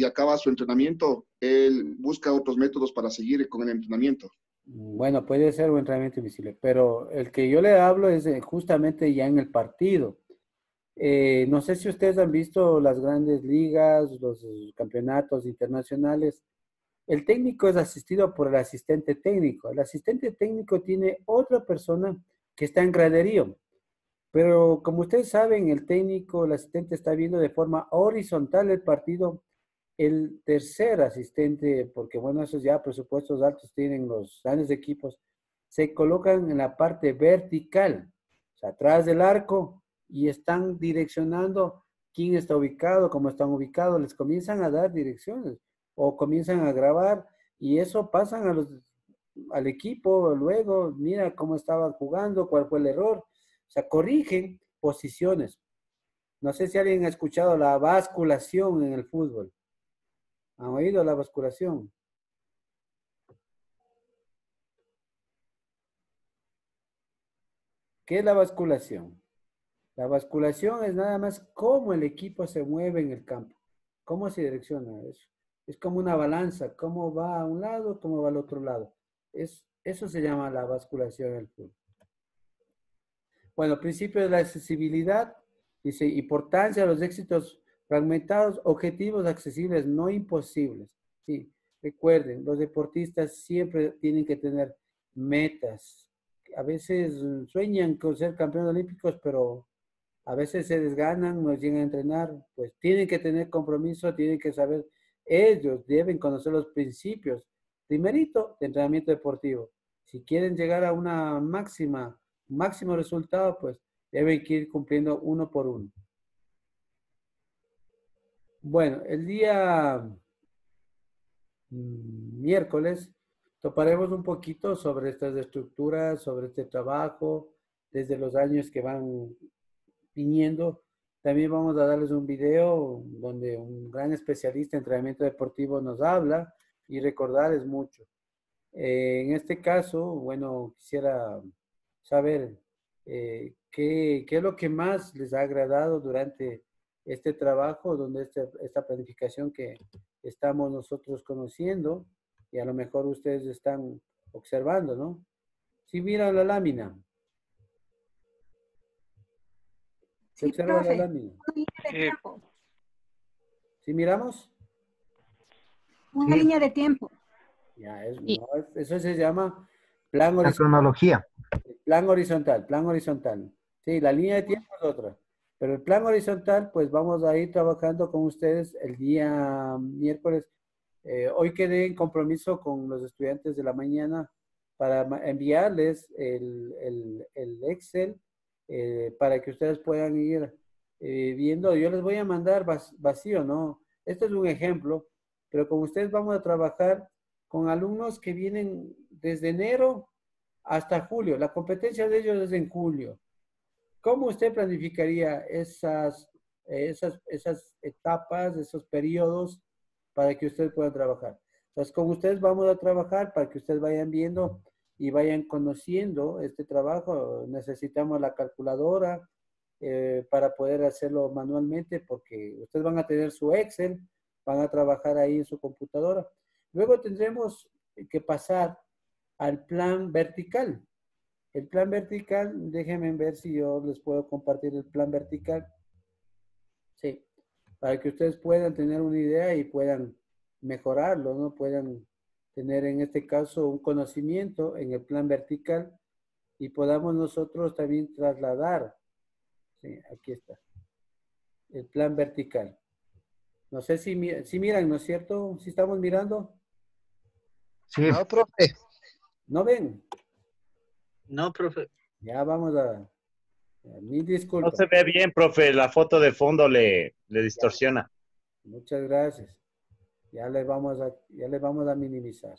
K: acaba su entrenamiento, él busca otros métodos para seguir con el entrenamiento.
A: Bueno, puede ser un entrenamiento invisible, pero el que yo le hablo es justamente ya en el partido. No sé si ustedes han visto las grandes ligas, los campeonatos internacionales. El técnico es asistido por el asistente técnico. El asistente técnico tiene otra persona que está en graderío. Pero como ustedes saben, el técnico, el asistente está viendo de forma horizontal el partido. El tercer asistente, porque bueno, esos ya presupuestos altos tienen los grandes equipos, se colocan en la parte vertical, o sea, atrás del arco, y están direccionando quién está ubicado, cómo están ubicados, les comienzan a dar direcciones o comienzan a grabar y eso pasan al equipo luego, mira cómo estaban jugando, cuál fue el error, o sea, corrigen posiciones. No sé si alguien ha escuchado la basculación en el fútbol. ¿Han oído la basculación? ¿Qué es la basculación? La basculación es nada más cómo el equipo se mueve en el campo, cómo se direcciona eso. Es como una balanza, cómo va a un lado, cómo va al otro lado. Eso se llama la basculación del fútbol. Bueno, principio de la accesibilidad, dice, importancia de los éxitos fragmentados, objetivos accesibles, no imposibles. Sí, recuerden, los deportistas siempre tienen que tener metas. A veces sueñan con ser campeones olímpicos, pero a veces se desganan, no llegan a entrenar, pues tienen que tener compromiso, tienen que saber, ellos deben conocer los principios, primerito, de entrenamiento deportivo. Si quieren llegar a una máximo resultado, pues deben ir cumpliendo uno por uno. Bueno, el día miércoles toparemos un poquito sobre estas estructuras, sobre este trabajo, desde los años que van viniendo. También vamos a darles un video donde un gran especialista en entrenamiento deportivo nos habla y recordarles mucho. En este caso, bueno, quisiera saber qué es lo que más les ha agradado durante este trabajo, donde esta planificación que estamos nosotros conociendo y a lo mejor ustedes están observando, ¿no? Si miran la lámina. ¿Se observa la lámina? ¿Sí miramos?
H: Una línea de tiempo.
A: Ya, eso se llama plan horizontal.
M: La cronología.
A: Plan horizontal. Sí, la línea de tiempo es otra. Pero el plan horizontal, pues vamos a ir trabajando con ustedes el día miércoles. Hoy quedé en compromiso con los estudiantes de la mañana para enviarles el Excel para que ustedes puedan ir viendo. Yo les voy a mandar vacío, ¿no? Este es un ejemplo, pero con ustedes vamos a trabajar con alumnos que vienen desde enero hasta julio. La competencia de ellos es en julio. ¿Cómo usted planificaría esas etapas, esos periodos para que ustedes puedan trabajar? Entonces, con ustedes vamos a trabajar para que ustedes vayan viendo y vayan conociendo este trabajo. Necesitamos la calculadora para poder hacerlo manualmente porque ustedes van a tener su Excel, van a trabajar ahí en su computadora. Luego tendremos que pasar al plan vertical. El plan vertical, déjenme ver si yo les puedo compartir el plan vertical. Sí, para que ustedes puedan tener una idea y puedan mejorarlo, ¿no? Puedan tener en este caso un conocimiento en el plan vertical y podamos nosotros también trasladar. Sí, aquí está. El plan vertical. No sé si miran, ¿no es cierto? ¿Sí estamos mirando?
M: Sí. No, profe.
A: ¿No ven?
E: No, profe.
A: Ya vamos a... Mil disculpas.
D: No se ve bien, profe. La foto de fondo le distorsiona.
A: Muchas gracias. Ya le vamos a minimizar.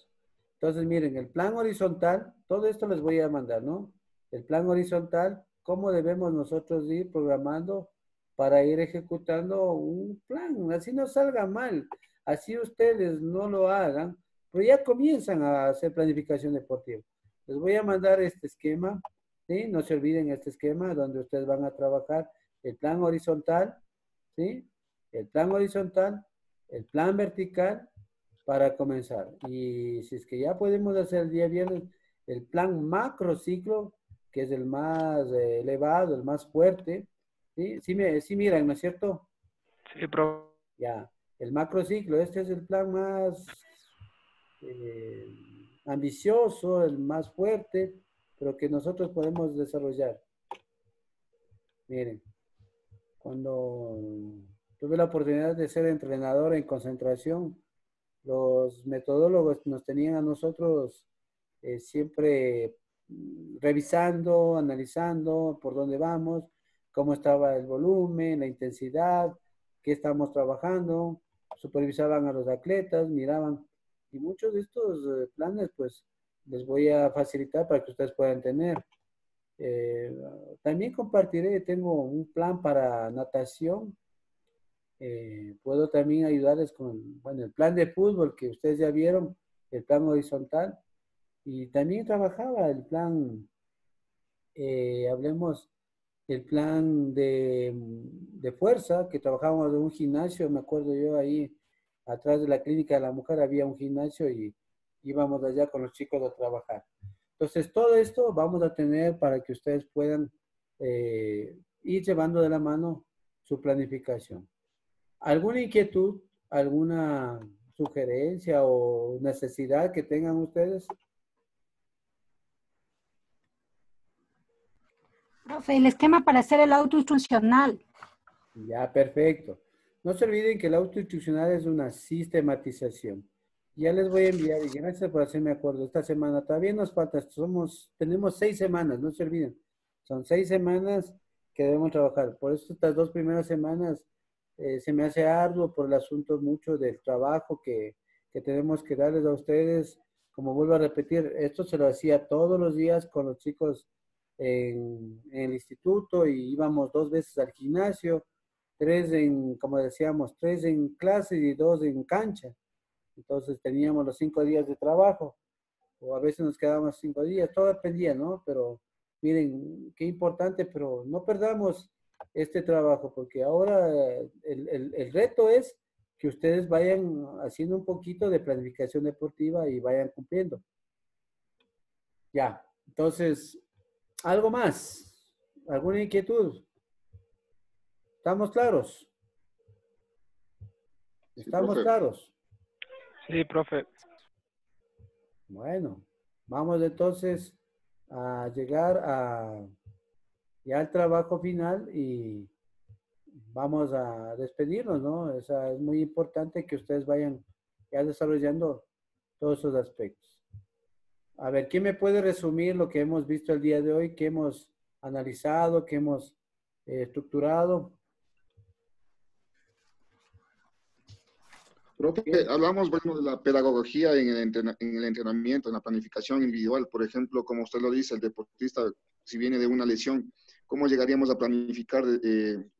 A: Entonces, miren, el plan horizontal, todo esto les voy a mandar, ¿no? El plan horizontal, cómo debemos nosotros ir programando para ir ejecutando un plan. Así no salga mal. Así ustedes no lo hagan, pero ya comienzan a hacer planificación deportiva. Les voy a mandar este esquema, ¿sí? No se olviden este esquema donde ustedes van a trabajar el plan horizontal, ¿sí? El plan horizontal, el plan vertical para comenzar. Y si es que ya podemos hacer el día viernes, el plan macro ciclo, que es el más elevado, el más fuerte, ¿Sí? Sí miran, ¿no es cierto?
N: Sí, profe.
A: Ya. El macrociclo, este es el plan más ambicioso, el más fuerte, pero que nosotros podemos desarrollar. Miren, cuando tuve la oportunidad de ser entrenador en concentración, los metodólogos nos tenían a nosotros siempre revisando, analizando por dónde vamos, cómo estaba el volumen, la intensidad, qué estamos trabajando, supervisaban a los atletas, miraban. Y muchos de estos planes, pues, les voy a facilitar para que ustedes puedan tener. También compartiré, tengo un plan para natación. Puedo también ayudarles con, bueno, el plan de fútbol que ustedes ya vieron, el plan horizontal. Y también trabajaba el plan, hablemos, el plan de fuerza, que trabajábamos en un gimnasio, me acuerdo yo ahí, atrás de la clínica de la mujer había un gimnasio y íbamos allá con los chicos a trabajar. Entonces, todo esto vamos a tener para que ustedes puedan ir llevando de la mano su planificación. ¿Alguna inquietud, alguna sugerencia o necesidad que tengan ustedes?
H: Profe, el esquema para hacer el auto instruccional.
A: Ya, perfecto. No se olviden que el auto instruccional es una sistematización. Ya les voy a enviar, y gracias por hacerme acuerdo, esta semana todavía nos falta, tenemos 6 semanas, no se olviden. Son 6 semanas que debemos trabajar. Por eso estas 2 primeras semanas se me hace arduo por el asunto mucho del trabajo que tenemos que darles a ustedes. Como vuelvo a repetir, esto se lo hacía todos los días con los chicos en el instituto y íbamos 2 veces al gimnasio, 3 como decíamos, 3 en clase y 2 en cancha. Entonces teníamos los 5 días de trabajo, o a veces nos quedábamos 5 días, todo dependía, ¿no? Pero miren, qué importante, pero no perdamos este trabajo, porque ahora el reto es que ustedes vayan haciendo un poquito de planificación deportiva y vayan cumpliendo. Ya, entonces, ¿algo más? ¿Alguna inquietud? ¿Estamos claros? ¿Estamos claros?
N: Sí, profe.
A: Bueno, vamos entonces a llegar ya al trabajo final y vamos a despedirnos, ¿no? Es muy importante que ustedes vayan ya desarrollando todos esos aspectos. A ver, ¿quién me puede resumir lo que hemos visto el día de hoy, que hemos analizado, que hemos estructurado?
K: Profe, hablamos, bueno, de la pedagogía en el entrenamiento, en la planificación individual. Por ejemplo, como usted lo dice, el deportista, si viene de una lesión, ¿cómo llegaríamos a planificar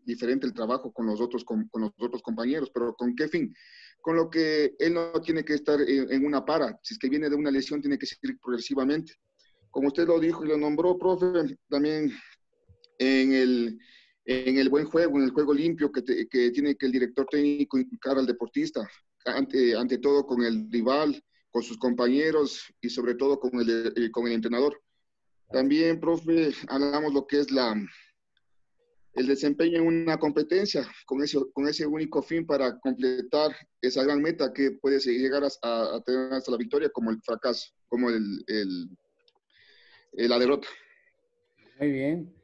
K: diferente el trabajo con los otros compañeros? ¿Pero con qué fin? Con lo que él no tiene que estar en una para. Si es que viene de una lesión, tiene que seguir progresivamente. Como usted lo dijo y lo nombró, profe, también en el buen juego, en el juego limpio que tiene que el director técnico inculcar al deportista, ante todo con el rival, con sus compañeros y sobre todo con el entrenador. También, profe, hablamos lo que es el desempeño en una competencia con ese único fin para completar esa gran meta que puede llegar a tener hasta la victoria, como el fracaso, como la derrota.
A: Muy bien.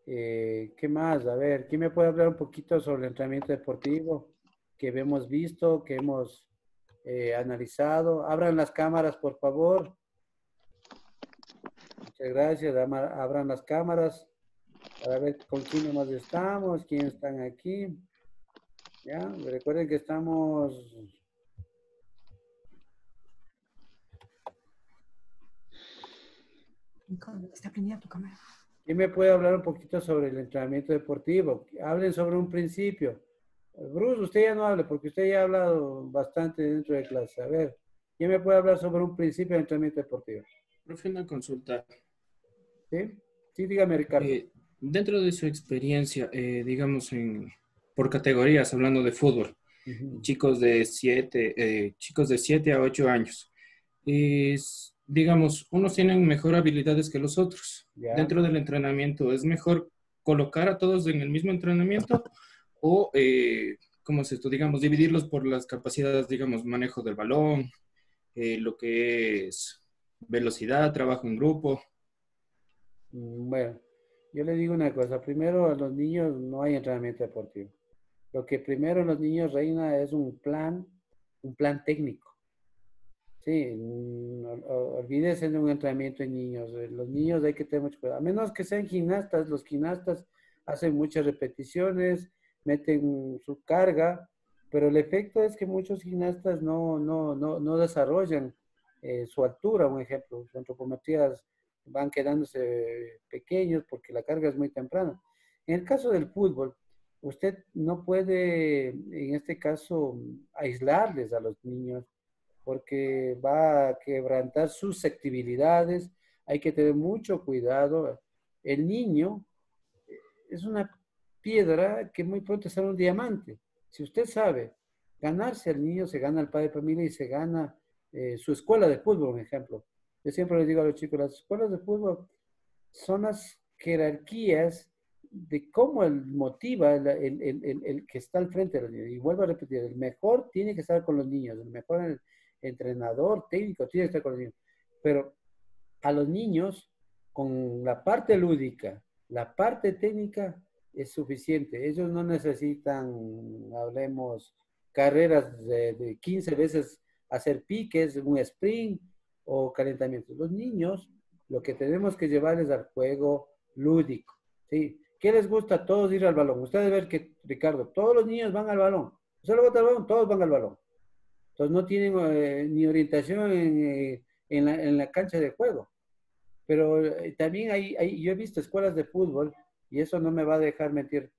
A: ¿Qué más? A ver, ¿quién me puede hablar un poquito sobre el entrenamiento deportivo que hemos visto, que hemos analizado? Abran las cámaras, por favor. Muchas gracias. Abran las cámaras para ver con quién más estamos, quiénes están aquí. Ya, recuerden que estamos...
H: Está prendida tu cámara.
A: ¿Quién me puede hablar un poquito sobre el entrenamiento deportivo? Hablen sobre un principio. Bruce, usted ya no hable porque usted ya ha hablado bastante dentro de clase. A ver, ¿quién me puede hablar sobre un principio de entrenamiento deportivo?
L: Profe, una consulta.
A: ¿Sí? Sí, dígame, Ricardo.
L: Dentro de su experiencia, digamos, por categorías, hablando de fútbol, chicos de 7 a 8 años, digamos, unos tienen mejor habilidades que los otros.
A: Ya.
L: Dentro del entrenamiento, ¿es mejor colocar a todos en el mismo entrenamiento o, ¿cómo es esto? Digamos, dividirlos por las capacidades, digamos, manejo del balón, lo que es velocidad, trabajo en grupo.
A: Bueno, yo le digo una cosa. Primero, a los niños no hay entrenamiento deportivo. Lo que primero en los niños reina es un plan técnico. Sí, olvídese de un entrenamiento en niños. Los niños hay que tener mucho cuidado. A menos que sean gimnastas, los gimnastas hacen muchas repeticiones, meten su carga, pero el efecto es que muchos gimnastas no desarrollan su altura, un ejemplo. Sus antropometrías van quedándose pequeños porque la carga es muy temprana. En el caso del fútbol, usted no puede, en este caso, aislarles a los niños porque va a quebrantar susceptibilidades. Hay que tener mucho cuidado. El niño es una piedra que muy pronto será un diamante. Si usted sabe ganarse al niño, se gana al padre de familia y se gana su escuela de fútbol, por ejemplo. Yo siempre les digo a los chicos, las escuelas de fútbol son las jerarquías de cómo motiva el que está al frente de los niños. Y vuelvo a repetir, el mejor tiene que estar con los niños, el mejor entrenador técnico tiene que estar con los niños. Pero a los niños, con la parte lúdica, la parte técnica es suficiente. Ellos no necesitan, hablemos, carreras de 15 veces hacer piques, un sprint o calentamiento. Los niños, lo que tenemos que llevarles al juego lúdico, ¿sí? ¿Qué les gusta a todos ir al balón? Ustedes ven que, Ricardo, todos los niños van al balón. Usted lo bota al balón, todos van al balón. Entonces no tienen ni orientación en la cancha de juego. Pero también yo he visto escuelas de fútbol, y eso no me va a dejar mentir,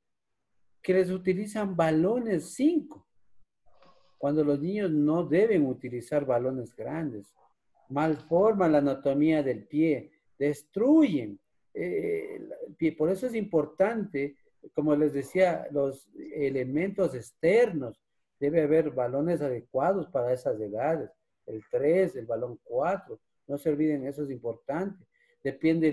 A: que les utilizan balones 5, cuando los niños no deben utilizar balones grandes. Malforman la anatomía del pie, destruyen el pie. Por eso es importante, como les decía, los elementos externos. Debe haber balones adecuados para esas edades. El 3, el balón 4. No se olviden, eso es importante. Depende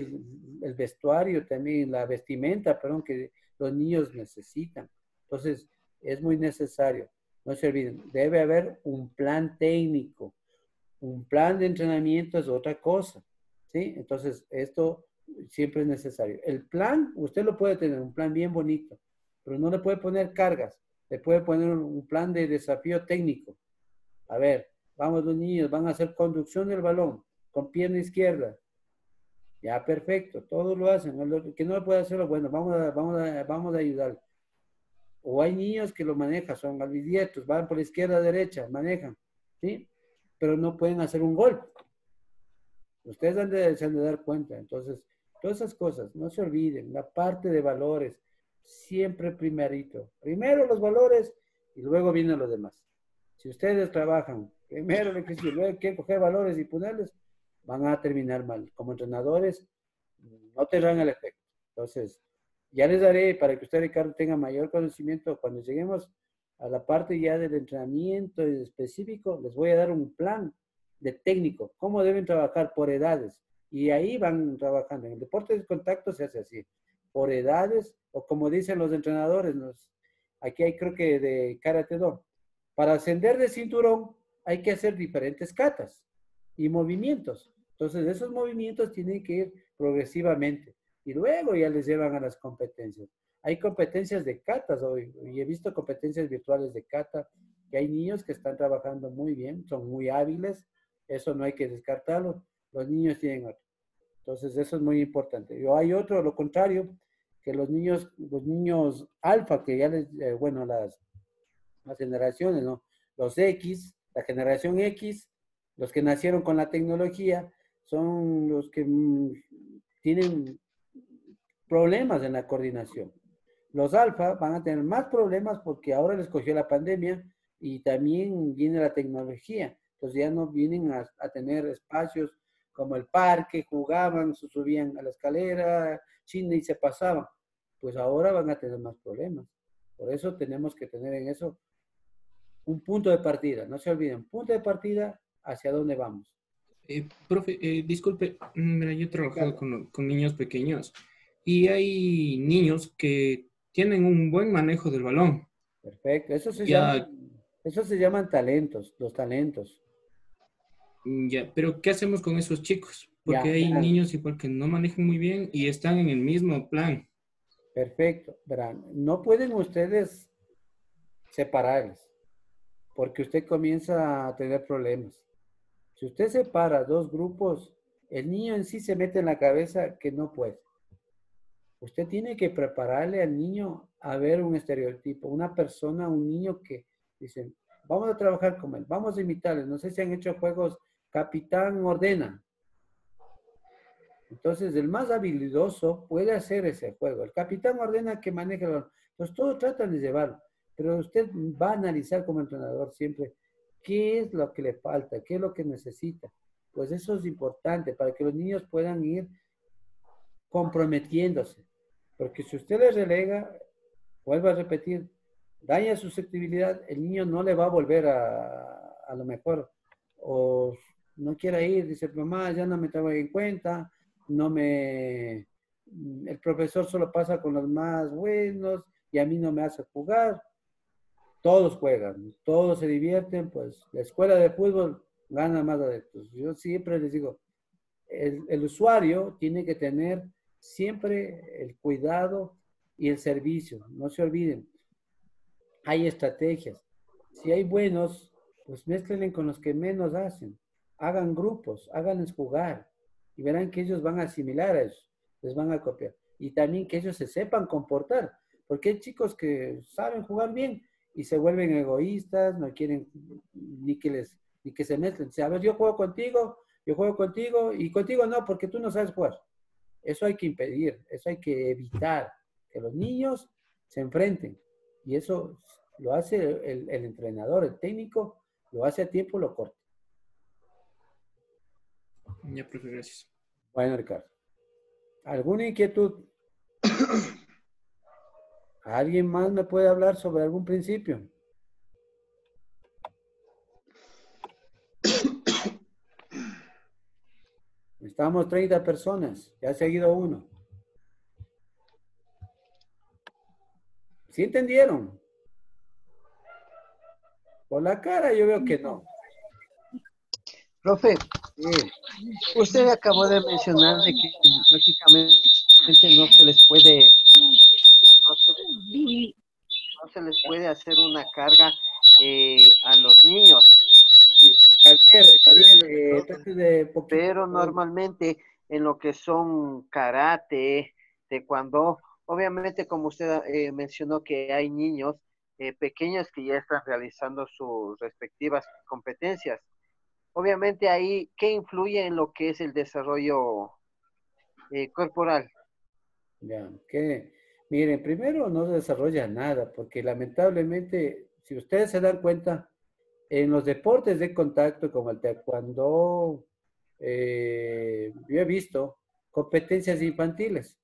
A: el vestuario también, la vestimenta, perdón, que los niños necesitan. Entonces, es muy necesario. No se olviden, debe haber un plan técnico. Un plan de entrenamiento es otra cosa, ¿sí? Entonces, esto siempre es necesario. El plan, usted lo puede tener, un plan bien bonito, pero no le puede poner cargas. Le puede poner un plan de desafío técnico. A ver, vamos los niños, van a hacer conducción del balón con pierna izquierda. Ya, perfecto, todos lo hacen. El que no lo puede hacerlo, bueno, vamos a ayudar. O hay niños que lo manejan, son ambidiestros, van por la izquierda a derecha, manejan, ¿sí? Pero no pueden hacer un gol. Ustedes se han de dar cuenta. Entonces, todas esas cosas, no se olviden, la parte de valores, siempre primerito. Primero los valores y luego vienen los demás. Si ustedes trabajan primero y luego quieren coger valores y ponerles, van a terminar mal. Como entrenadores, no tendrán el efecto. Entonces, ya les daré, para que usted, Ricardo, tenga mayor conocimiento, cuando lleguemos a la parte ya del entrenamiento específico, les voy a dar un plan de técnico, cómo deben trabajar por edades. Y ahí van trabajando. En el deporte de contacto se hace así, por edades, o como dicen los entrenadores, aquí hay creo que de Karate-Do, para ascender de cinturón hay que hacer diferentes katas y movimientos. Entonces, esos movimientos tienen que ir progresivamente y luego ya les llevan a las competencias. Hay competencias de katas hoy y he visto competencias virtuales de kata que hay niños que están trabajando muy bien, son muy hábiles, eso no hay que descartarlo. Los niños tienen otro. Entonces, eso es muy importante. Y hay otro, lo contrario, que los niños alfa, que ya bueno, las generaciones, ¿no? Los X, la generación X, los que nacieron con la tecnología, son los que tienen problemas en la coordinación. Los alfa van a tener más problemas porque ahora les cogió la pandemia y también viene la tecnología. Entonces ya no vienen a tener espacios como el parque, jugaban, se subían a la escalera, China y se pasaban. Pues ahora van a tener más problemas. Por eso tenemos que tener en eso un punto de partida. No se olviden, punto de partida hacia dónde vamos.
L: Profe, disculpe, mira, yo he trabajado con niños pequeños y hay niños que tienen un buen manejo del balón.
A: Perfecto. Eso se
L: Ya,
A: llaman talentos, los talentos.
L: ya, pero ¿qué hacemos con esos chicos? Porque
A: Ya,
L: hay
A: verán.
L: niños igual que no manejan muy bien y están en el mismo plan.
A: Perfecto. Verán, no pueden ustedes separarles, porque usted comienza a tener problemas. Si usted separa dos grupos, el niño en sí se mete en la cabeza que no puede. Usted tiene que prepararle al niño a ver un estereotipo, una persona, un niño que dicen, vamos a trabajar con él, vamos a imitarle. No sé si han hecho juegos Capitán Ordena. Entonces, el más habilidoso puede hacer ese juego. El capitán ordena que maneje el balón. Entonces, todos tratan de llevarlo. Pero usted va a analizar como entrenador siempre qué es lo que le falta, qué es lo que necesita. Pues eso es importante para que los niños puedan ir comprometiéndose. Porque si usted les relega, vuelvo a repetir, daña susceptibilidad, el niño no le va a volver a lo mejor. O no quiera ir, dice, mamá, ya no me tengo en cuenta, el profesor solo pasa con los más buenos y a mí no me hace jugar. Todos juegan, todos se divierten, pues la escuela de fútbol gana más adeptos. Yo siempre les digo, el usuario tiene que tener siempre el cuidado y el servicio. No se olviden, hay estrategias. Si hay buenos, pues mézclenle con los que menos hacen. Hagan grupos, háganles jugar y verán que ellos van a asimilar a eso, les van a copiar. Y también que ellos se sepan comportar, porque hay chicos que saben jugar bien y se vuelven egoístas, no quieren ni que se mezclen. O sea, a ver, yo juego contigo y contigo no, porque tú no sabes jugar. Eso hay que impedir, eso hay que evitar, que los niños se enfrenten. Y eso lo hace el entrenador, el técnico, lo hace a tiempo, lo corta.
L: Ya, profe, gracias.
A: Bueno, Ricardo. ¿Alguna inquietud? ¿Alguien más me puede hablar sobre algún principio? Estamos 30 personas, ya ha seguido uno. ¿Sí entendieron? Por la cara yo veo que no.
M: Profe, usted acabó de mencionar de que prácticamente no se les puede, no se les puede hacer una carga a los niños. Pero normalmente en lo que son karate, taekwondo, obviamente como usted mencionó que hay niños pequeños que ya están realizando sus respectivas competencias. Obviamente ahí, ¿qué influye en lo que es el desarrollo corporal?
A: Ya, que miren, primero no se desarrolla nada, porque lamentablemente, si ustedes se dan cuenta, en los deportes de contacto como el taekwondo, yo he visto competencias infantiles,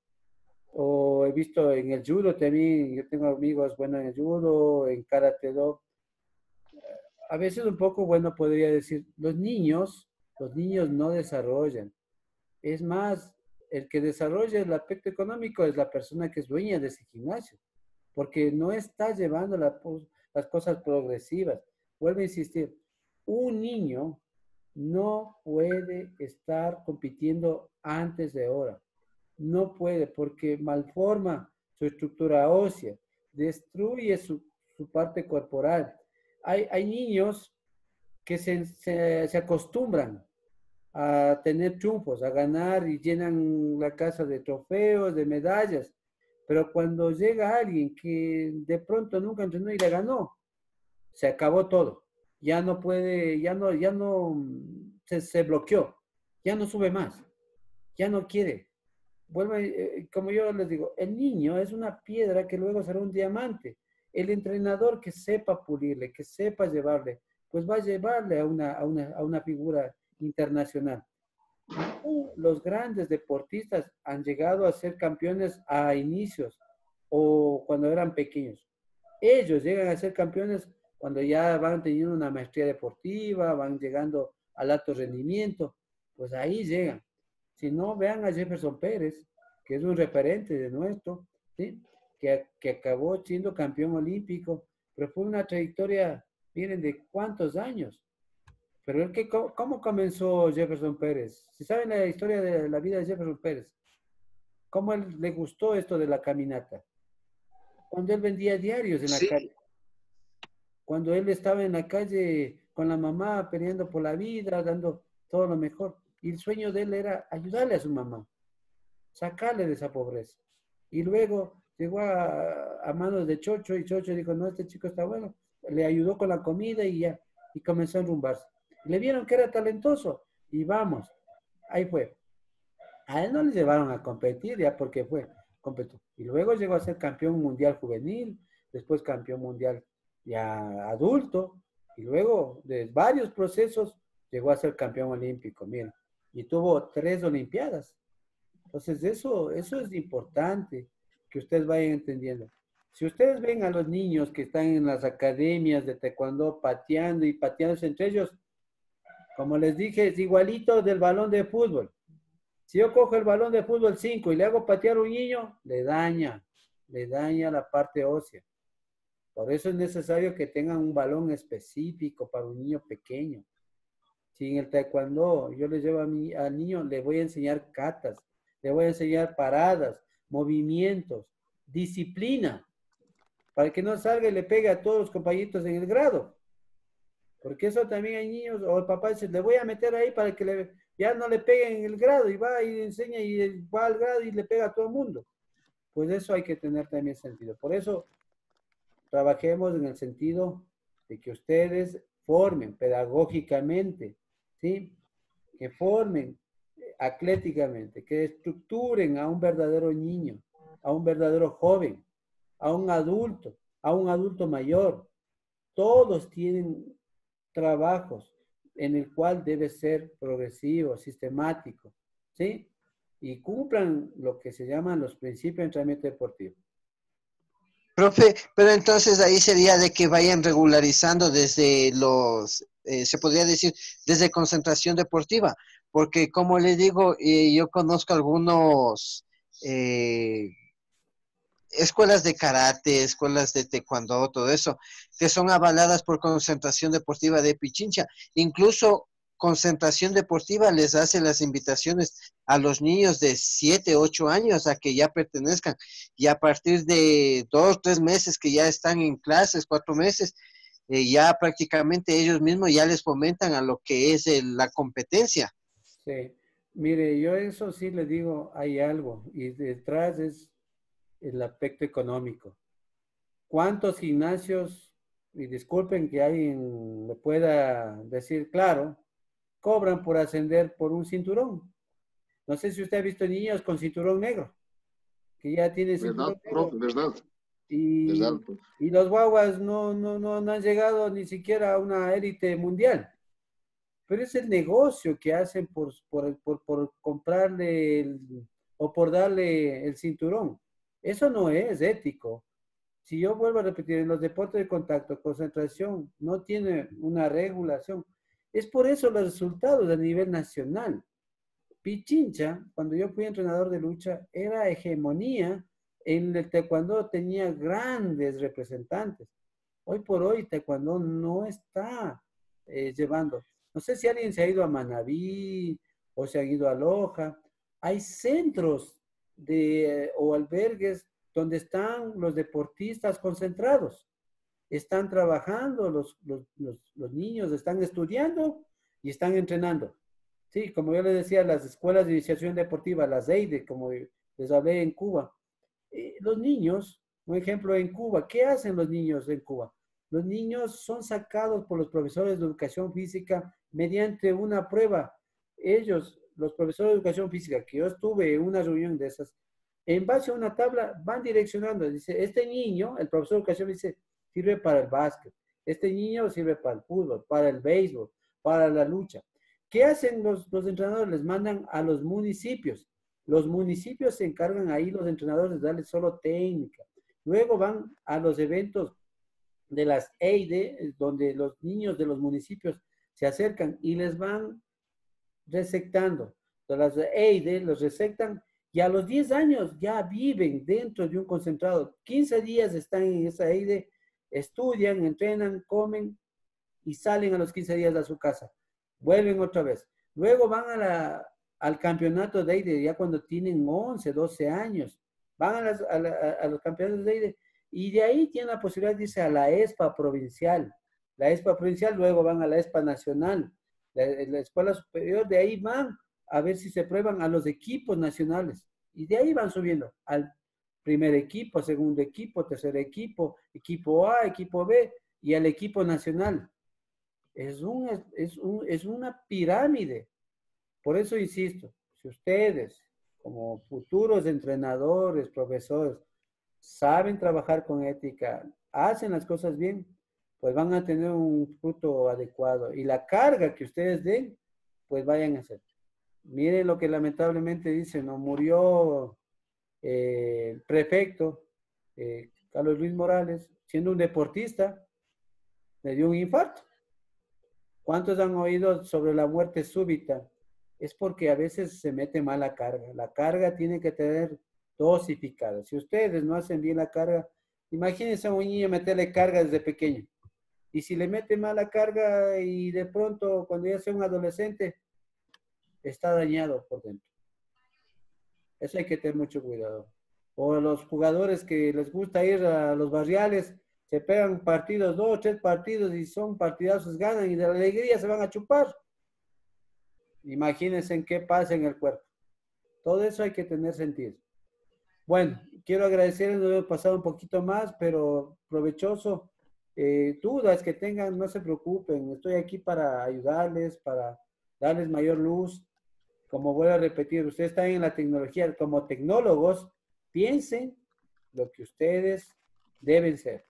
A: o he visto en el judo también, yo tengo amigos buenos en el judo, en karate do. A veces un poco, bueno, podría decir, los niños no desarrollan. Es más, el que desarrolla el aspecto económico es la persona que es dueña de ese gimnasio, porque no está llevando las cosas progresivas. Vuelvo a insistir, un niño no puede estar compitiendo antes de hora. No puede, porque malforma su estructura ósea, destruye su parte corporal. Hay niños que se acostumbran a tener triunfos, a ganar y llenan la casa de trofeos, de medallas. Pero cuando llega alguien que de pronto nunca entrenó y le ganó, se acabó todo. Ya no puede, se bloqueó, ya no sube más, ya no quiere. Vuelve, como yo les digo, el niño es una piedra que luego será un diamante. El entrenador que sepa pulirle, que sepa llevarle, pues va a llevarle a una figura internacional. Los grandes deportistas han llegado a ser campeones a inicios o cuando eran pequeños. Ellos llegan a ser campeones cuando ya van teniendo una maestría deportiva, van llegando al alto rendimiento, pues ahí llegan. Si no, vean a Jefferson Pérez, que es un referente de nuestro, ¿sí? Que acabó siendo campeón olímpico, pero fue una trayectoria, miren, de cuántos años. Pero él que, ¿cómo comenzó Jefferson Pérez? Si saben la historia de la vida de Jefferson Pérez, ¿cómo él le gustó esto de la caminata? Cuando él vendía diarios en la calle. Cuando él estaba en la calle con la mamá peleando por la vida, dando todo lo mejor. Y el sueño de él era ayudarle a su mamá, sacarle de esa pobreza. Y luego llegó a manos de Chocho y Chocho dijo, no, este chico está bueno. Le ayudó con la comida y ya, y comenzó a enrumbarse. Le vieron que era talentoso y vamos, ahí fue. A él no le llevaron a competir ya porque fue, competió. Y luego llegó a ser campeón mundial juvenil, después campeón mundial ya adulto, y luego de varios procesos llegó a ser campeón olímpico, miren, y tuvo 3 olimpiadas. Entonces eso es importante que ustedes vayan entendiendo. Si ustedes ven a los niños que están en las academias de taekwondo pateando y pateándose entre ellos, como les dije, es igualito del balón de fútbol. Si yo cojo el balón de fútbol 5 y le hago patear a un niño, le daña la parte ósea. Por eso es necesario que tengan un balón específico para un niño pequeño. Si en el taekwondo yo le llevo al niño, le voy a enseñar katas, le voy a enseñar paradas, movimientos, disciplina, para que no salga y le pegue a todos los compañitos en el grado. Porque eso también hay niños, o el papá dice, le voy a meter ahí para que ya no le peguen en el grado, y va y enseña y va al grado y le pega a todo el mundo. Pues eso hay que tener también sentido. Por eso trabajemos en el sentido de que ustedes formen pedagógicamente, ¿sí? Que formen atléticamente, que estructuren a un verdadero niño, a un verdadero joven, a un adulto mayor. Todos tienen trabajos en el cual debe ser progresivo, sistemático, ¿sí? Y cumplan lo que se llaman los principios de entrenamiento deportivo.
M: Profe, pero entonces ahí sería de que vayan regularizando desde se podría decir, desde concentración deportiva, porque como les digo, yo conozco algunos escuelas de karate, escuelas de taekwondo, todo eso, que son avaladas por concentración deportiva de Pichincha. Incluso concentración deportiva les hace las invitaciones a los niños de 7, 8 años a que ya pertenezcan, y a partir de 2, 3 meses que ya están en clases, 4 meses, ya prácticamente ellos mismos ya les fomentan a lo que es la competencia.
A: Sí, mire, yo eso sí les digo, hay algo, y detrás es el aspecto económico. ¿Cuántos gimnasios, y disculpen que alguien me pueda decir claro, cobran por ascender por un cinturón? No sé si usted ha visto niños con cinturón negro, que ya tienen cinturón negro.
K: Verdad.
A: Y los guaguas no han llegado ni siquiera a una élite mundial. Pero es el negocio que hacen por comprarle o por darle el cinturón. Eso no es ético. Si yo vuelvo a repetir, en los deportes de contacto, concentración, no tiene una regulación. Es por eso los resultados a nivel nacional. Pichincha, cuando yo fui entrenador de lucha, era hegemonía en el taekwondo, tenía grandes representantes. Hoy por hoy taekwondo no está llevando. No sé si alguien se ha ido a Manabí o se ha ido a Loja. Hay centros o albergues donde están los deportistas concentrados. Están trabajando, los niños están estudiando y están entrenando. Sí, como yo les decía, las escuelas de iniciación deportiva, las EIDE, como les hablé en Cuba. Los niños, un ejemplo en Cuba, ¿qué hacen los niños en Cuba? Los niños son sacados por los profesores de educación física mediante una prueba. Ellos, los profesores de educación física, que yo estuve en una reunión de esas, en base a una tabla van direccionando. Dice, este niño, el profesor de educación dice, sirve para el básquet. Este niño sirve para el fútbol, para el béisbol, para la lucha. ¿Qué hacen los entrenadores? Les mandan a los municipios. Los municipios se encargan ahí, los entrenadores, de darles solo técnica. Luego van a los eventos de las EIDE, donde los niños de los municipios se acercan y les van resectando. De las EIDE los resectan y a los 10 años ya viven dentro de un concentrado. 15 días están en esa EIDE, estudian, entrenan, comen y salen a los 15 días a su casa. Vuelven otra vez. Luego van al campeonato de EIDE ya cuando tienen 11, 12 años. Van a los campeonatos de EIDE y de ahí tienen la posibilidad de irse a la ESPA provincial. La ESPA provincial, luego van a la ESPA nacional. La escuela superior, de ahí van a ver si se prueban a los equipos nacionales. Y de ahí van subiendo al primer equipo, segundo equipo, tercer equipo, equipo A, equipo B y al equipo nacional. Es una pirámide. Por eso insisto, si ustedes, como futuros entrenadores, profesores, saben trabajar con ética, hacen las cosas bien, pues van a tener un fruto adecuado. Y la carga que ustedes den, pues vayan a hacer. Miren lo que lamentablemente dicen, ¿no? Murió el prefecto, Carlos Luis Morales, siendo un deportista, le dio un infarto. ¿Cuántos han oído sobre la muerte súbita? Es porque a veces se mete mal la carga. La carga tiene que tener dosificada. Si ustedes no hacen bien la carga, imagínense a un niño meterle carga desde pequeño. Y si le mete mal la carga y de pronto cuando ya sea un adolescente, está dañado por dentro. Eso hay que tener mucho cuidado. O los jugadores que les gusta ir a los barriales, se pegan partidos, 2 o 3 partidos y son partidazos, ganan y de la alegría se van a chupar. Imagínense en qué pasa en el cuerpo. Todo eso hay que tener sentido. Bueno, quiero agradecerles, nos hemos pasado un poquito más, pero provechoso. Dudas que tengan, no se preocupen. Estoy aquí para ayudarles, para darles mayor luz. Como voy a repetir, ustedes están en la tecnología. Como tecnólogos, piensen lo que ustedes deben ser.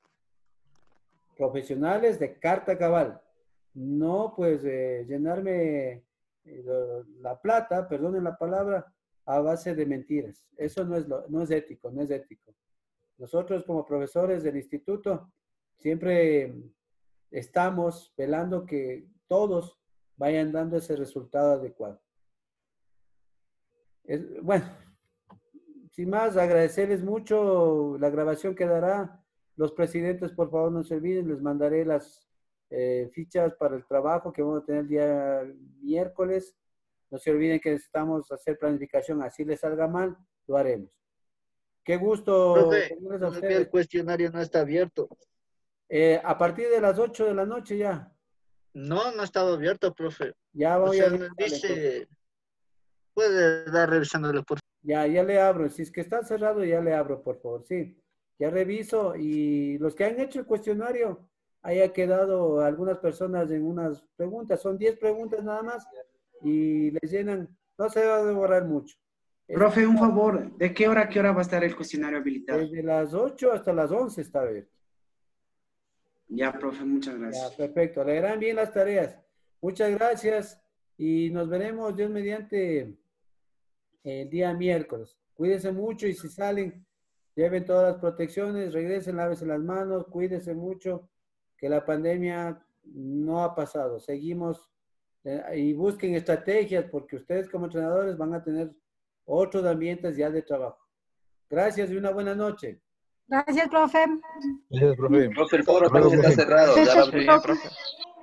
A: Profesionales de carta cabal. No, pues, llenarme la plata, perdonen la palabra, a base de mentiras. Eso no es ético, no es ético. Nosotros como profesores del instituto siempre estamos velando que todos vayan dando ese resultado adecuado. Bueno, sin más, agradecerles mucho. La grabación quedará. Los presidentes, por favor, no se olviden, les mandaré las fichas para el trabajo que vamos a tener el día miércoles. No se olviden que necesitamos hacer planificación, así les salga mal, lo haremos. Qué gusto.
E: Profe, el cuestionario no está abierto.
A: A partir de las 8 de la noche ya.
E: No, no ha estado abierto, profe.
A: Ya voy a...
E: Dice, puede dar revisándolo, por favor.
A: Ya le abro. Si es que está cerrado, ya le abro, por favor. Sí, ya reviso. Y los que han hecho el cuestionario, haya quedado algunas personas en unas preguntas. Son 10 preguntas nada más. Y les llenan, no se va a demorar mucho.
O: Profe, un favor, ¿de qué hora a qué hora va a estar el cuestionario habilitado?
A: Desde las 8 hasta las 11 está abierto.
O: Ya, profe, muchas gracias.
A: Ya, perfecto, le harán bien las tareas. Muchas gracias y nos veremos, Dios mediante, el día miércoles. Cuídense mucho y si salen, lleven todas las protecciones, regresen, lávense las manos, cuídense mucho, que la pandemia no ha pasado. Seguimos y busquen estrategias porque ustedes como entrenadores van a tener otros ambientes ya de trabajo. Gracias y una buena noche.
H: Gracias, profe.
P: Gracias, profe.
Q: Profe, el foro también está cerrado. Ya lo abrí, profe.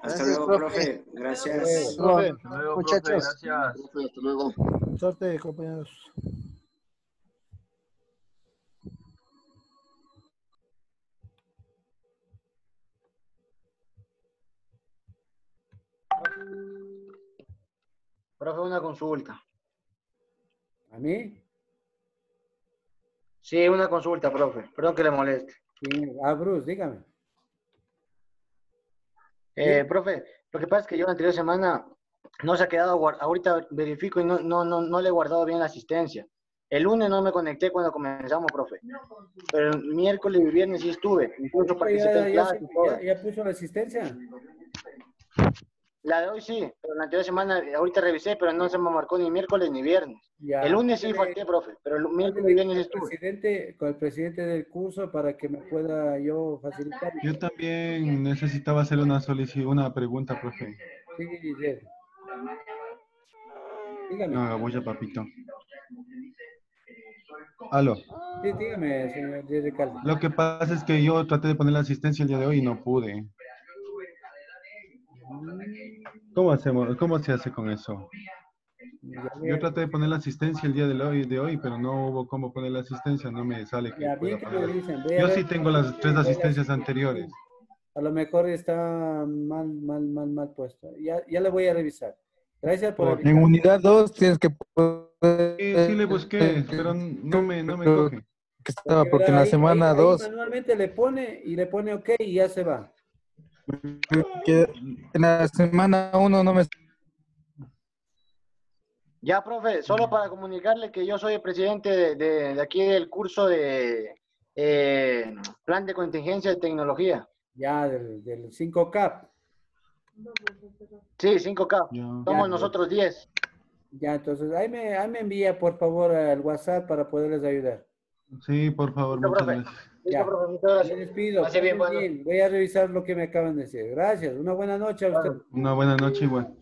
O: Hasta luego, profe. Gracias.
F: Profe,
B: Muchachos. Gracias.
K: Profe, hasta luego.
F: Suerte, compañeros.
I: Profe, una consulta.
A: ¿A mí?
I: Sí, una consulta, profe. Perdón que le moleste.
A: Sí. Bruce, dígame.
I: Profe, lo que pasa es que yo la anterior semana no se ha quedado, ahorita verifico y no le he guardado bien la asistencia. El lunes no me conecté cuando comenzamos, profe. Pero el miércoles y viernes sí estuve. Incluso participé en clase y todo.
A: ¿Ya puso la asistencia?
I: La de hoy sí, pero la anterior semana, ahorita revisé, pero no se me marcó ni miércoles ni viernes.
A: Ya.
I: El lunes sí falté, profe, pero el miércoles y viernes estuve.
A: Con el presidente del curso para que me pueda yo facilitar.
R: Yo también necesitaba hacer una solicitud, una pregunta, profe.
A: Sí, dígame.
R: No haga bulla, papito. Aló.
A: Sí, dígame, señor Ricardo.
R: Lo que pasa es que yo traté de poner la asistencia el día de hoy y no pude. ¿Cómo hacemos? ¿Cómo se hace con eso? Yo traté de poner la asistencia el día de hoy, pero no hubo cómo poner la asistencia, no me sale que
A: Ya,
R: pueda
A: bien que me
R: poner.
A: dicen,
R: Yo sí tengo las 3 asistencias anteriores.
A: A lo mejor está mal puesto. Ya le voy a revisar. Gracias por
P: En unidad 2 tienes que
R: Sí le busqué, pero no me coge.
P: Que estaba, porque en la semana
A: ahí
P: 2,
A: manualmente le pone OK y ya se va.
P: que en la semana 1 no me...
I: Ya, profe, solo para comunicarle que yo soy el presidente de aquí del curso de Plan de Contingencia de Tecnología.
A: Ya, del 5K.
I: Sí, 5K. Somos nosotros 10.
A: Ya, entonces, ahí me envía, por favor, el WhatsApp para poderles ayudar.
R: Sí, por favor, muchas gracias.
A: Ya,
I: profe, muchas gracias.
A: me despido.
I: Pase bien,
A: Bien. Voy a revisar lo que me acaban de decir. Gracias. Una buena noche a usted.
R: Una buena noche igual.